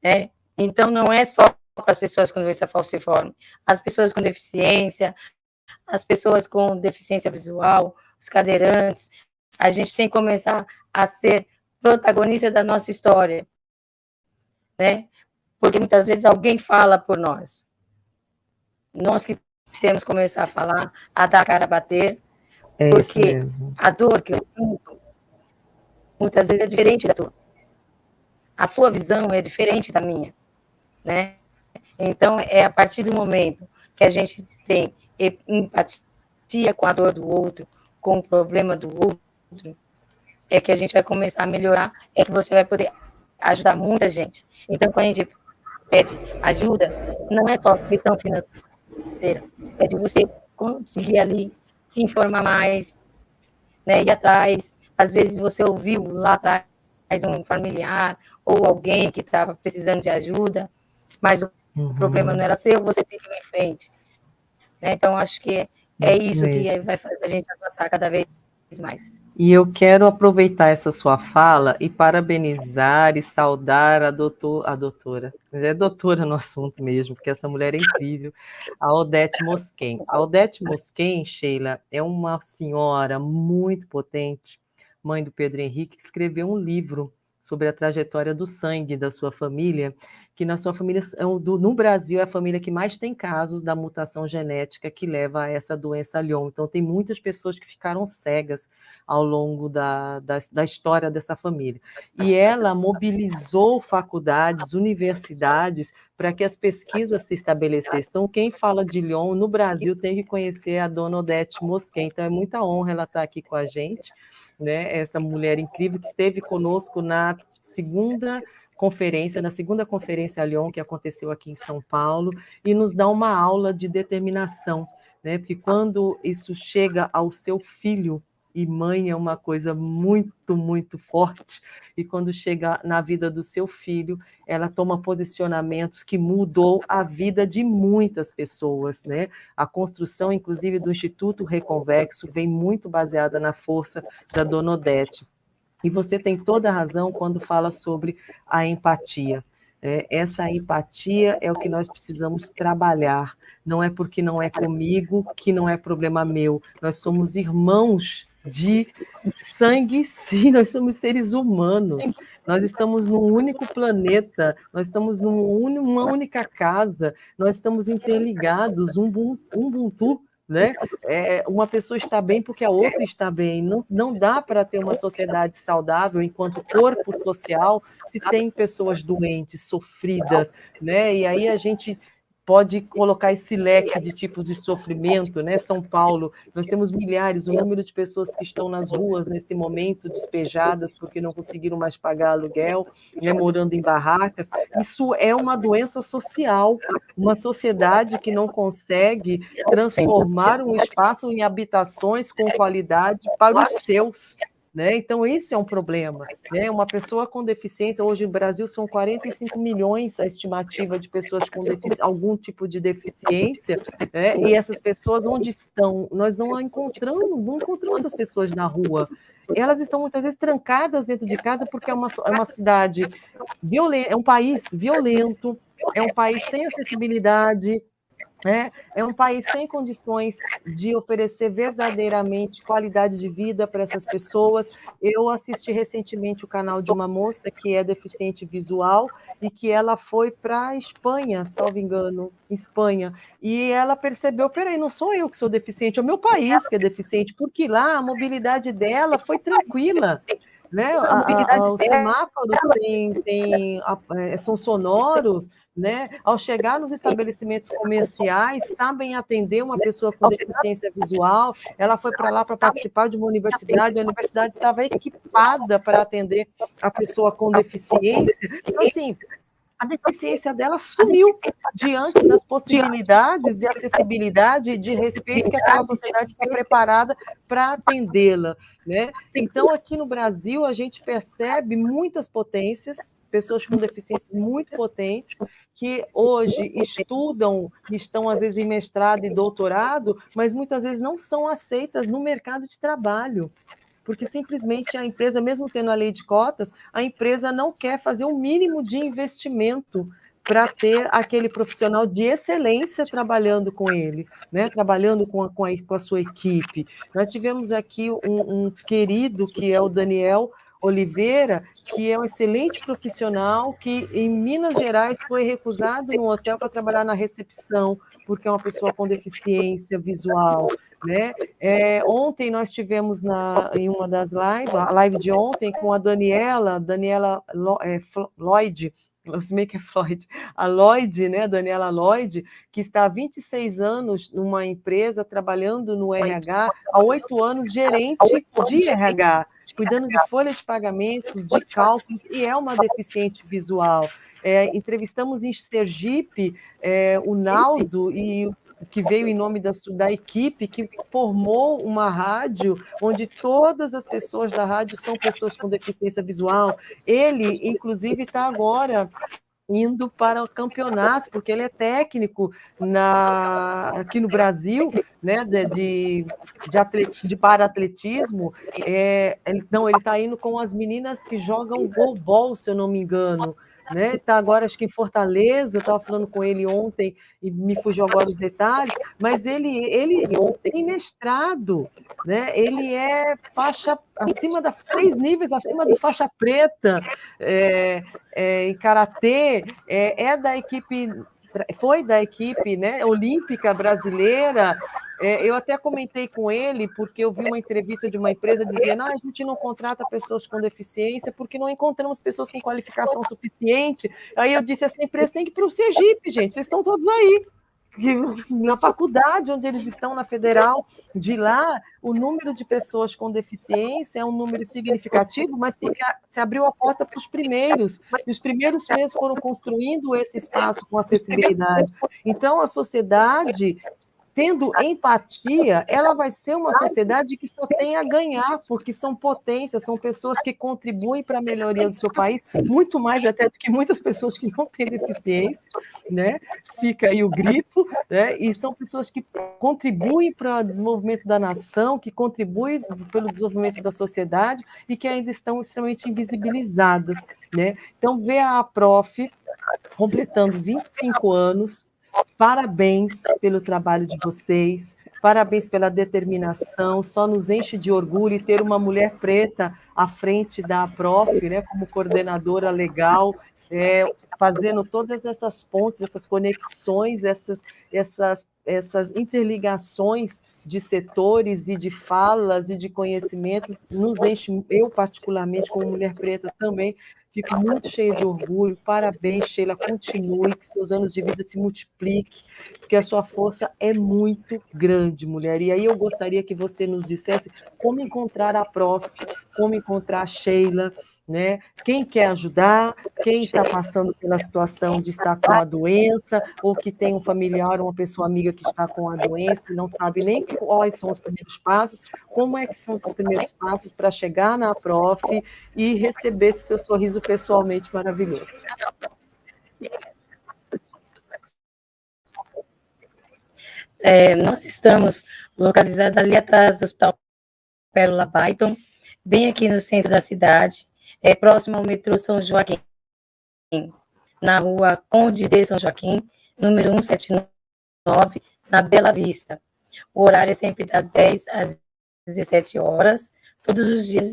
Speaker 2: né? Então, não é só para as pessoas com doença falciforme, as pessoas com deficiência, as pessoas com deficiência visual, os cadeirantes, a gente tem que começar a ser protagonista da nossa história, né? Porque muitas vezes alguém fala por nós. Nós que temos que começar a falar, a dar a cara a bater, porque a dor que eu sinto, muitas vezes é diferente da tua. A sua visão é diferente da minha, né? Então, é a partir do momento que a gente tem empatia com a dor do outro, com o problema do outro, é que a gente vai começar a melhorar, é que você vai poder ajudar muita gente. Então, quando a gente pede ajuda, não é só questão financeira, é de você conseguir ali se informar mais, né, ir atrás. Às vezes você ouviu lá atrás um familiar ou alguém que estava precisando de ajuda, mas o problema não era seu, você seguiu em frente. Né? Então, acho que é isso que vai fazer a gente avançar cada vez mais.
Speaker 1: E eu quero aproveitar essa sua fala e parabenizar e saudar a doutora, é doutora no assunto mesmo, porque essa mulher é incrível, a Odete Mosquen. A Odete Mosquen, Sheila, é uma senhora muito potente, mãe do Pedro Henrique, que escreveu um livro sobre a trajetória do sangue da sua família, que na sua família, no Brasil, é a família que mais tem casos da mutação genética que leva a essa doença Lyon. Então, tem muitas pessoas que ficaram cegas ao longo da história dessa família. E ela mobilizou faculdades, universidades, para que as pesquisas se estabelecessem. Então, quem fala de Lyon no Brasil tem que conhecer a dona Odete Mosquen. Então, é muita honra ela estar aqui com a gente, né? Essa mulher incrível que esteve conosco na segunda conferência Lyon, que aconteceu aqui em São Paulo, e nos dá uma aula de determinação, né? Porque quando isso chega ao seu filho, e mãe é uma coisa muito, muito forte, e quando chega na vida do seu filho, ela toma posicionamentos que mudou a vida de muitas pessoas, né? A construção, inclusive, do Instituto Reconvexo vem muito baseada na força da Dona Odete. E você tem toda a razão quando fala sobre a empatia. Essa empatia é o que nós precisamos trabalhar. Não é porque não é comigo que não é problema meu. Nós somos irmãos de sangue, sim, nós somos seres humanos. Nós estamos num único planeta, nós estamos numa única casa, nós estamos interligados, Ubuntu, né? Uma pessoa está bem porque a outra está bem. Não dá para ter uma sociedade saudável enquanto corpo social se tem pessoas doentes, sofridas, né? E aí a gente pode colocar esse leque de tipos de sofrimento, né? São Paulo, nós temos milhares, o número de pessoas que estão nas ruas nesse momento, despejadas porque não conseguiram mais pagar aluguel, né? Morando em barracas. Isso é uma doença social, uma sociedade que não consegue transformar um espaço em habitações com qualidade para os seus. Né? Então, esse é um problema. Né? Uma pessoa com deficiência, hoje no Brasil são 45 milhões a estimativa de pessoas com algum tipo de deficiência, né? E essas pessoas onde estão? Nós não encontramos essas pessoas na rua. Elas estão muitas vezes trancadas dentro de casa porque é uma cidade violenta, é um país violento, é um país sem acessibilidade, é um país sem condições de oferecer verdadeiramente qualidade de vida para essas pessoas. Eu assisti recentemente o canal de uma moça que é deficiente visual e que ela foi para a Espanha, salvo engano, Espanha, e ela percebeu, peraí, não sou eu que sou deficiente, é o meu país que é deficiente, porque lá a mobilidade dela foi tranquila. Né? Os semáforos são sonoros, né? Ao chegar nos estabelecimentos comerciais, sabem atender uma pessoa com deficiência visual. Ela foi para lá para participar de uma universidade, a universidade estava equipada para atender a pessoa com deficiência. Então, assim, a deficiência dela sumiu diante das possibilidades de acessibilidade e de respeito que aquela sociedade está preparada para atendê-la. Né? Então, aqui no Brasil, a gente percebe muitas potências, pessoas com deficiências muito potentes, que hoje estudam, estão às vezes em mestrado e doutorado, mas muitas vezes não são aceitas no mercado de trabalho. Porque simplesmente a empresa, mesmo tendo a lei de cotas, a empresa não quer fazer o mínimo de investimento para ter aquele profissional de excelência trabalhando com ele, né? Trabalhando com a sua equipe. Nós tivemos aqui um querido, que é o Daniel Oliveira, que é um excelente profissional, que em Minas Gerais foi recusado no hotel para trabalhar na recepção, porque é uma pessoa com deficiência visual. Né? Ontem nós tivemos em uma das lives, a live de ontem, com a Daniela Lloyd, eu sei que é Floyd, a Lloyd, né, Daniela Lloyd, que está há 26 anos numa empresa trabalhando no RH, há 8 anos gerente de RH, cuidando de folha de pagamentos, de cálculos, e é uma deficiente visual. Entrevistamos em Sergipe o Naldo, que veio em nome da equipe que formou uma rádio onde todas as pessoas da rádio são pessoas com deficiência visual. Ele, inclusive, está agora indo para campeonatos, porque ele é técnico aqui no Brasil, né, de para-atletismo. Ele está indo com as meninas que jogam goalball, se eu não me engano. Né? Está agora, acho que em Fortaleza, estava falando com ele ontem, e me fugiu agora os detalhes, mas ele tem mestrado, né? Ele é faixa acima 3 níveis acima do faixa preta, em karatê, foi da equipe, né, olímpica brasileira. Eu até comentei com ele, porque eu vi uma entrevista de uma empresa dizendo: a gente não contrata pessoas com deficiência porque não encontramos pessoas com qualificação suficiente. Aí eu disse: essa empresa tem que ir para o Sergipe, gente, vocês estão todos aí. Na faculdade onde eles estão, na Federal, de lá, o número de pessoas com deficiência é um número significativo, mas porque se abriu a porta para os primeiros, e os primeiros mesmo foram construindo esse espaço com acessibilidade. Então, a sociedade, tendo empatia, ela vai ser uma sociedade que só tem a ganhar, porque são potências, são pessoas que contribuem para a melhoria do seu país, muito mais até do que muitas pessoas que não têm deficiência, né? Fica aí o grifo, né? E são pessoas que contribuem para o desenvolvimento da nação, que contribuem pelo desenvolvimento da sociedade e que ainda estão extremamente invisibilizadas, né? Então, ver a Prof. completando 25 anos, parabéns pelo trabalho de vocês, parabéns pela determinação, só nos enche de orgulho e ter uma mulher preta à frente da Prof, né, como coordenadora legal, fazendo todas essas pontes, essas conexões, essas interligações de setores e de falas e de conhecimentos, nos enche, eu particularmente, como mulher preta também, fico muito cheia de orgulho. Parabéns, Sheila, continue, que seus anos de vida se multipliquem, porque a sua força é muito grande, mulher. E aí eu gostaria que você nos dissesse como encontrar a Prof, como encontrar a Sheila, né? Quem quer ajudar, quem está passando pela situação de estar com a doença, ou que tem um familiar, uma pessoa amiga que está com a doença e não sabe nem quais são os primeiros passos, como é que são esses primeiros passos para chegar na Prof e receber esse seu sorriso pessoalmente maravilhoso.
Speaker 2: Nós estamos localizados ali atrás do Hospital Pérola Byton, bem aqui no centro da cidade, próximo ao metrô São Joaquim, na rua Conde de São Joaquim, número 179, na Bela Vista. O horário é sempre das 10 às 17 horas, todos os dias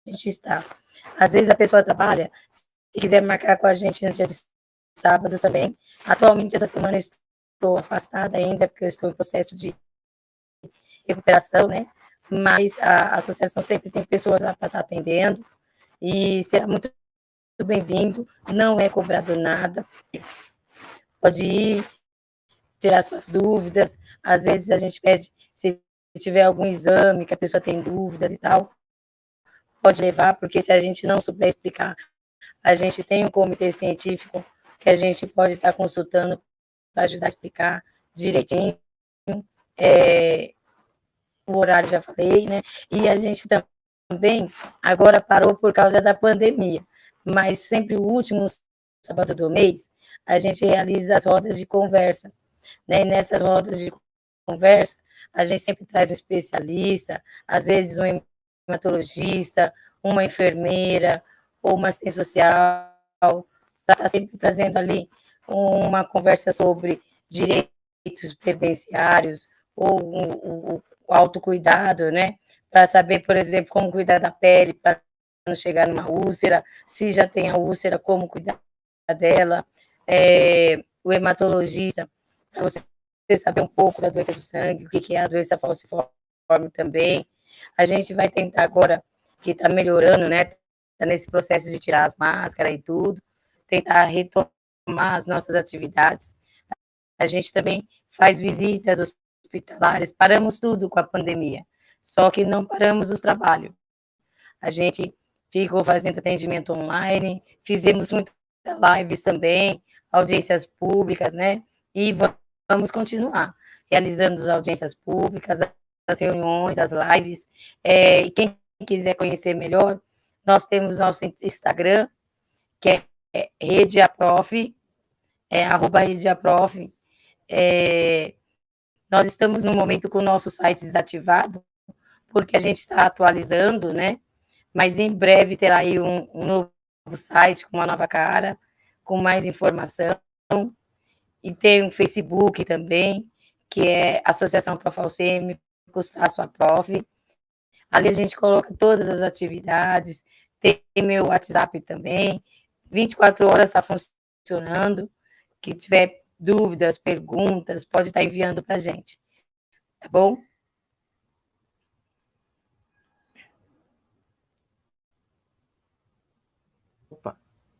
Speaker 2: a gente está. Às vezes a pessoa trabalha, se quiser marcar com a gente no dia de sábado também. Atualmente, essa semana, eu estou afastada ainda, porque eu estou em processo de recuperação, né? Mas a associação sempre tem pessoas lá para estar atendendo, e será muito bem-vindo, não é cobrado nada. Pode ir, tirar suas dúvidas. Às vezes a gente pede, se tiver algum exame que a pessoa tem dúvidas e tal, pode levar, porque se a gente não souber explicar, a gente tem um comitê científico que a gente pode estar consultando para ajudar a explicar direitinho. O horário já falei, né? E a gente também agora parou por causa da pandemia, mas sempre o último sábado do mês a gente realiza as rodas de conversa, né? E nessas rodas de conversa a gente sempre traz um especialista, às vezes um hematologista, uma enfermeira ou uma assistente social, para estar sempre trazendo ali uma conversa sobre direitos previdenciários ou o autocuidado, né? Para saber, por exemplo, como cuidar da pele para não chegar numa úlcera, se já tem a úlcera, como cuidar dela. O hematologista, para você saber um pouco da doença do sangue, o que é a doença falciforme também. A gente vai tentar agora, que está melhorando, né? Está nesse processo de tirar as máscaras e tudo, tentar retomar as nossas atividades. A gente também faz visitas hospitalares, paramos tudo com a pandemia, só que não paramos os trabalhos. A gente ficou fazendo atendimento online, fizemos muitas lives também, audiências públicas, né? E vamos continuar realizando as audiências públicas, as reuniões, as lives. E quem quiser conhecer melhor, nós temos nosso Instagram, que é Rede Aprof, @redeaprof. Nós estamos no momento com o nosso site desativado, porque a gente está atualizando, né? Mas em breve terá aí um novo site com uma nova cara, com mais informação. E tem um Facebook também, que é Associação Profalcêmicos-Aprof. Ali a gente coloca todas as atividades, tem meu WhatsApp também, 24 horas está funcionando. Quem tiver dúvidas, perguntas, pode estar enviando para a gente, tá bom?
Speaker 1: Opa,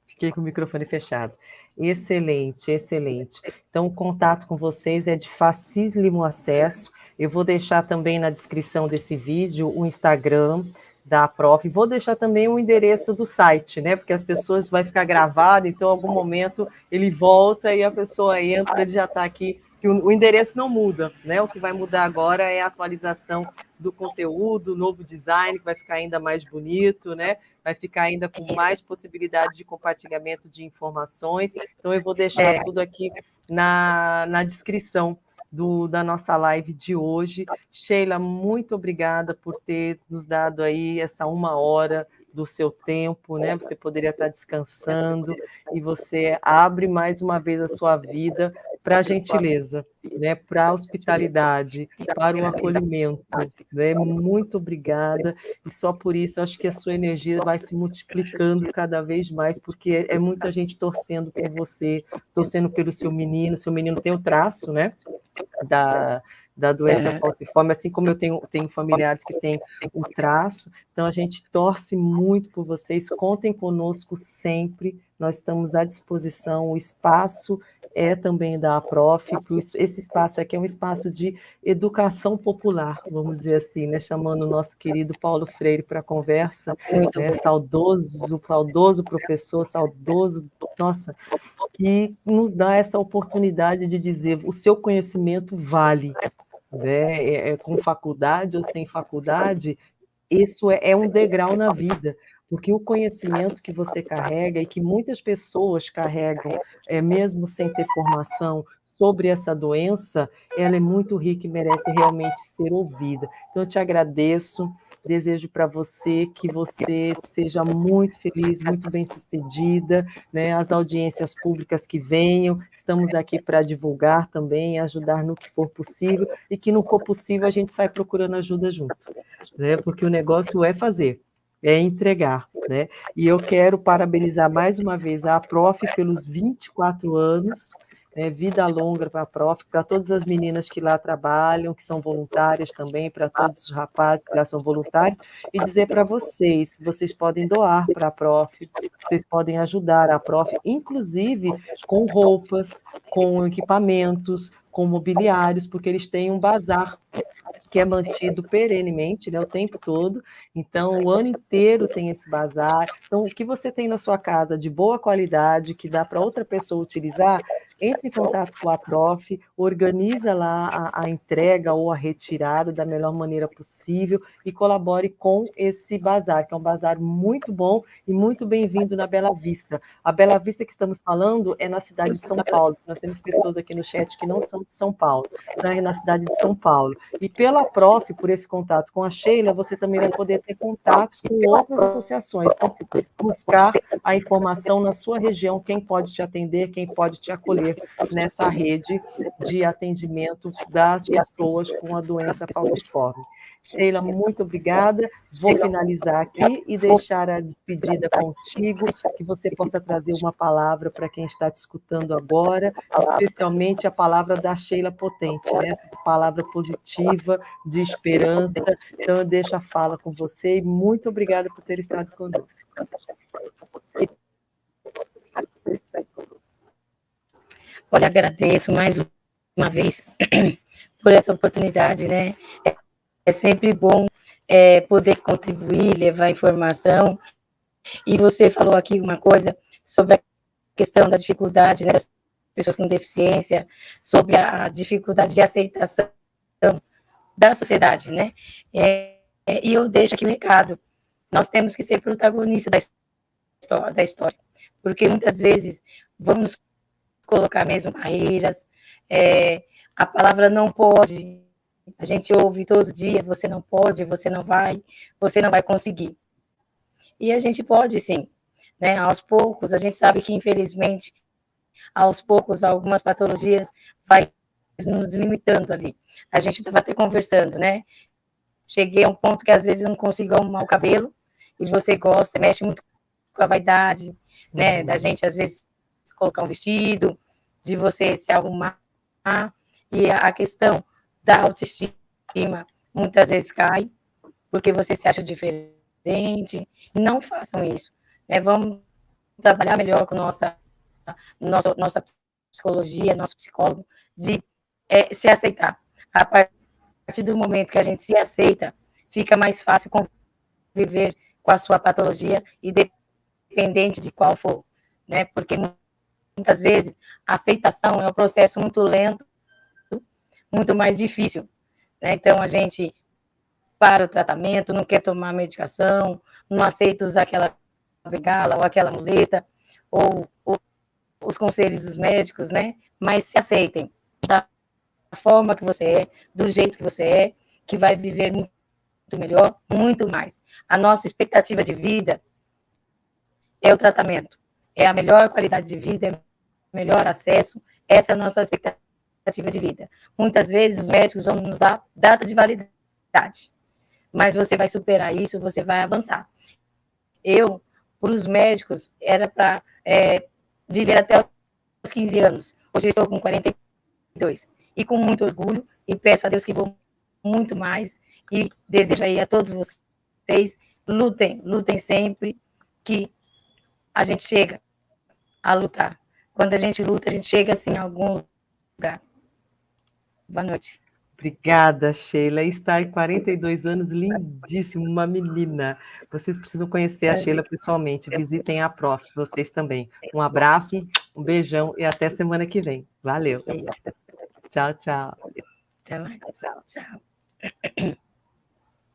Speaker 1: fiquei com o microfone fechado. Excelente, excelente. Então, o contato com vocês é de facílimo acesso. Eu vou deixar também na descrição desse vídeo o Instagram da Prof. Vou deixar também o endereço do site, né? Porque as pessoas vai ficar gravado, então, em algum momento, ele volta e a pessoa entra, ele já está aqui. Que o endereço não muda, né? O que vai mudar agora é a atualização do conteúdo, o novo design, que vai ficar ainda mais bonito, né? Vai ficar ainda com mais possibilidades de compartilhamento de informações. Então, eu vou deixar tudo aqui na descrição da nossa live de hoje. Sheila, muito obrigada por ter nos dado aí essa 1 hora do seu tempo, né? Você poderia estar descansando e você abre mais uma vez a sua vida para a gentileza, né? Para a hospitalidade, para o acolhimento, né? Muito obrigada. E só por isso acho que a sua energia vai se multiplicando cada vez mais, porque é muita gente torcendo por você, torcendo pelo seu menino tem o traço, né? Da doença falciforme, assim como eu tenho familiares que têm o traço, então a gente torce muito por vocês, contem conosco sempre, nós estamos à disposição, o espaço é também da APROF, esse espaço aqui é um espaço de educação popular, vamos dizer assim, né, chamando o nosso querido Paulo Freire para a conversa, né, saudoso professor, nossa, que nos dá essa oportunidade de dizer o seu conhecimento vale, né? Com faculdade ou sem faculdade, isso é um degrau na vida, porque o conhecimento que você carrega e que muitas pessoas carregam, mesmo sem ter formação sobre essa doença, ela é muito rica e merece realmente ser ouvida. Então, eu te agradeço, desejo para você que você seja muito feliz, muito bem-sucedida, né? As audiências públicas que venham, estamos aqui para divulgar também, ajudar no que for possível, e que não for possível, a gente sai procurando ajuda junto, né? Porque o negócio é fazer, é entregar, né? E eu quero parabenizar mais uma vez a Prof pelos 24 anos, vida longa para a Prof, para todas as meninas que lá trabalham, que são voluntárias também, para todos os rapazes que lá são voluntários, e dizer para vocês que vocês podem doar para a Prof, vocês podem ajudar a Prof, inclusive com roupas, com equipamentos, com mobiliários, porque eles têm um bazar que é mantido perenemente, né, o tempo todo. Então, o ano inteiro tem esse bazar. Então, o que você tem na sua casa de boa qualidade, que dá para outra pessoa utilizar, entre em contato com a Prof, organiza lá a entrega ou a retirada da melhor maneira possível e colabore com esse bazar, que é um bazar muito bom e muito bem-vindo na Bela Vista. A Bela Vista que estamos falando é na cidade de São Paulo. Nós temos pessoas aqui no chat que não são de São Paulo, então é na cidade de São Paulo. E pela Prof, por esse contato com a Sheila, você também vai poder ter contatos com outras associações, então, buscar a informação na sua região, quem pode te atender, quem pode te acolher nessa rede de atendimento das pessoas com a doença falciforme. Sheila, muito obrigada. Vou finalizar aqui e deixar a despedida contigo, que você possa trazer uma palavra para quem está te escutando agora, especialmente a palavra da Sheila Potente, né? Essa palavra positiva, de esperança. Então, eu deixo a fala com você e muito obrigada por ter estado conosco.
Speaker 2: Olha, agradeço mais uma vez por essa oportunidade, né? É sempre bom poder contribuir, levar informação. E você falou aqui uma coisa sobre a questão da dificuldade, né, das pessoas com deficiência, sobre a dificuldade de aceitação da sociedade, né? E eu deixo aqui o recado. Nós temos que ser protagonistas da história, porque muitas vezes vamos colocar mesmo barreiras. A palavra não pode, a gente ouve todo dia, você não pode, você não vai conseguir. E a gente pode sim, né? Aos poucos, a gente sabe que infelizmente, aos poucos, algumas patologias vai nos limitando ali. A gente estava até conversando, né? Cheguei a um ponto que às vezes eu não consigo arrumar o cabelo, e você gosta, mexe muito com a vaidade, né? Da gente, às vezes, colocar um vestido, de você se arrumar, e a questão da autoestima muitas vezes cai, porque você se acha diferente. Não façam isso, né? Vamos trabalhar melhor com nossa psicologia, nosso psicólogo, de se aceitar. A partir do momento que a gente se aceita, fica mais fácil conviver com a sua patologia, independente de qual for, né? Porque muitas vezes a aceitação é um processo muito lento, muito mais difícil, né? Então a gente para o tratamento, não quer tomar medicação, não aceita usar aquela bengala ou aquela muleta, ou os conselhos dos médicos, né? Mas se aceitem da forma que você é, do jeito que você é, que vai viver muito melhor, muito mais. A nossa expectativa de vida é o tratamento, é a melhor qualidade de vida, é o melhor acesso, essa é a nossa expectativa de vida. Muitas vezes os médicos vão nos dar data de validade, mas você vai superar isso, você vai avançar. Eu, para os médicos, era para viver até os 15 anos. Hoje eu estou com 42. E com muito orgulho, e peço a Deus que vou muito mais, e desejo aí a todos vocês, lutem sempre, que a gente chega a lutar. Quando a gente luta, a gente chega assim a algum lugar. Boa noite.
Speaker 1: Obrigada, Sheila. Está em 42 anos, lindíssima, uma menina. Vocês precisam conhecer a Sheila pessoalmente. Visitem a Prof, vocês também. Um abraço, um beijão e até semana que vem. Valeu. Tchau, tchau.
Speaker 2: Até mais. Tchau.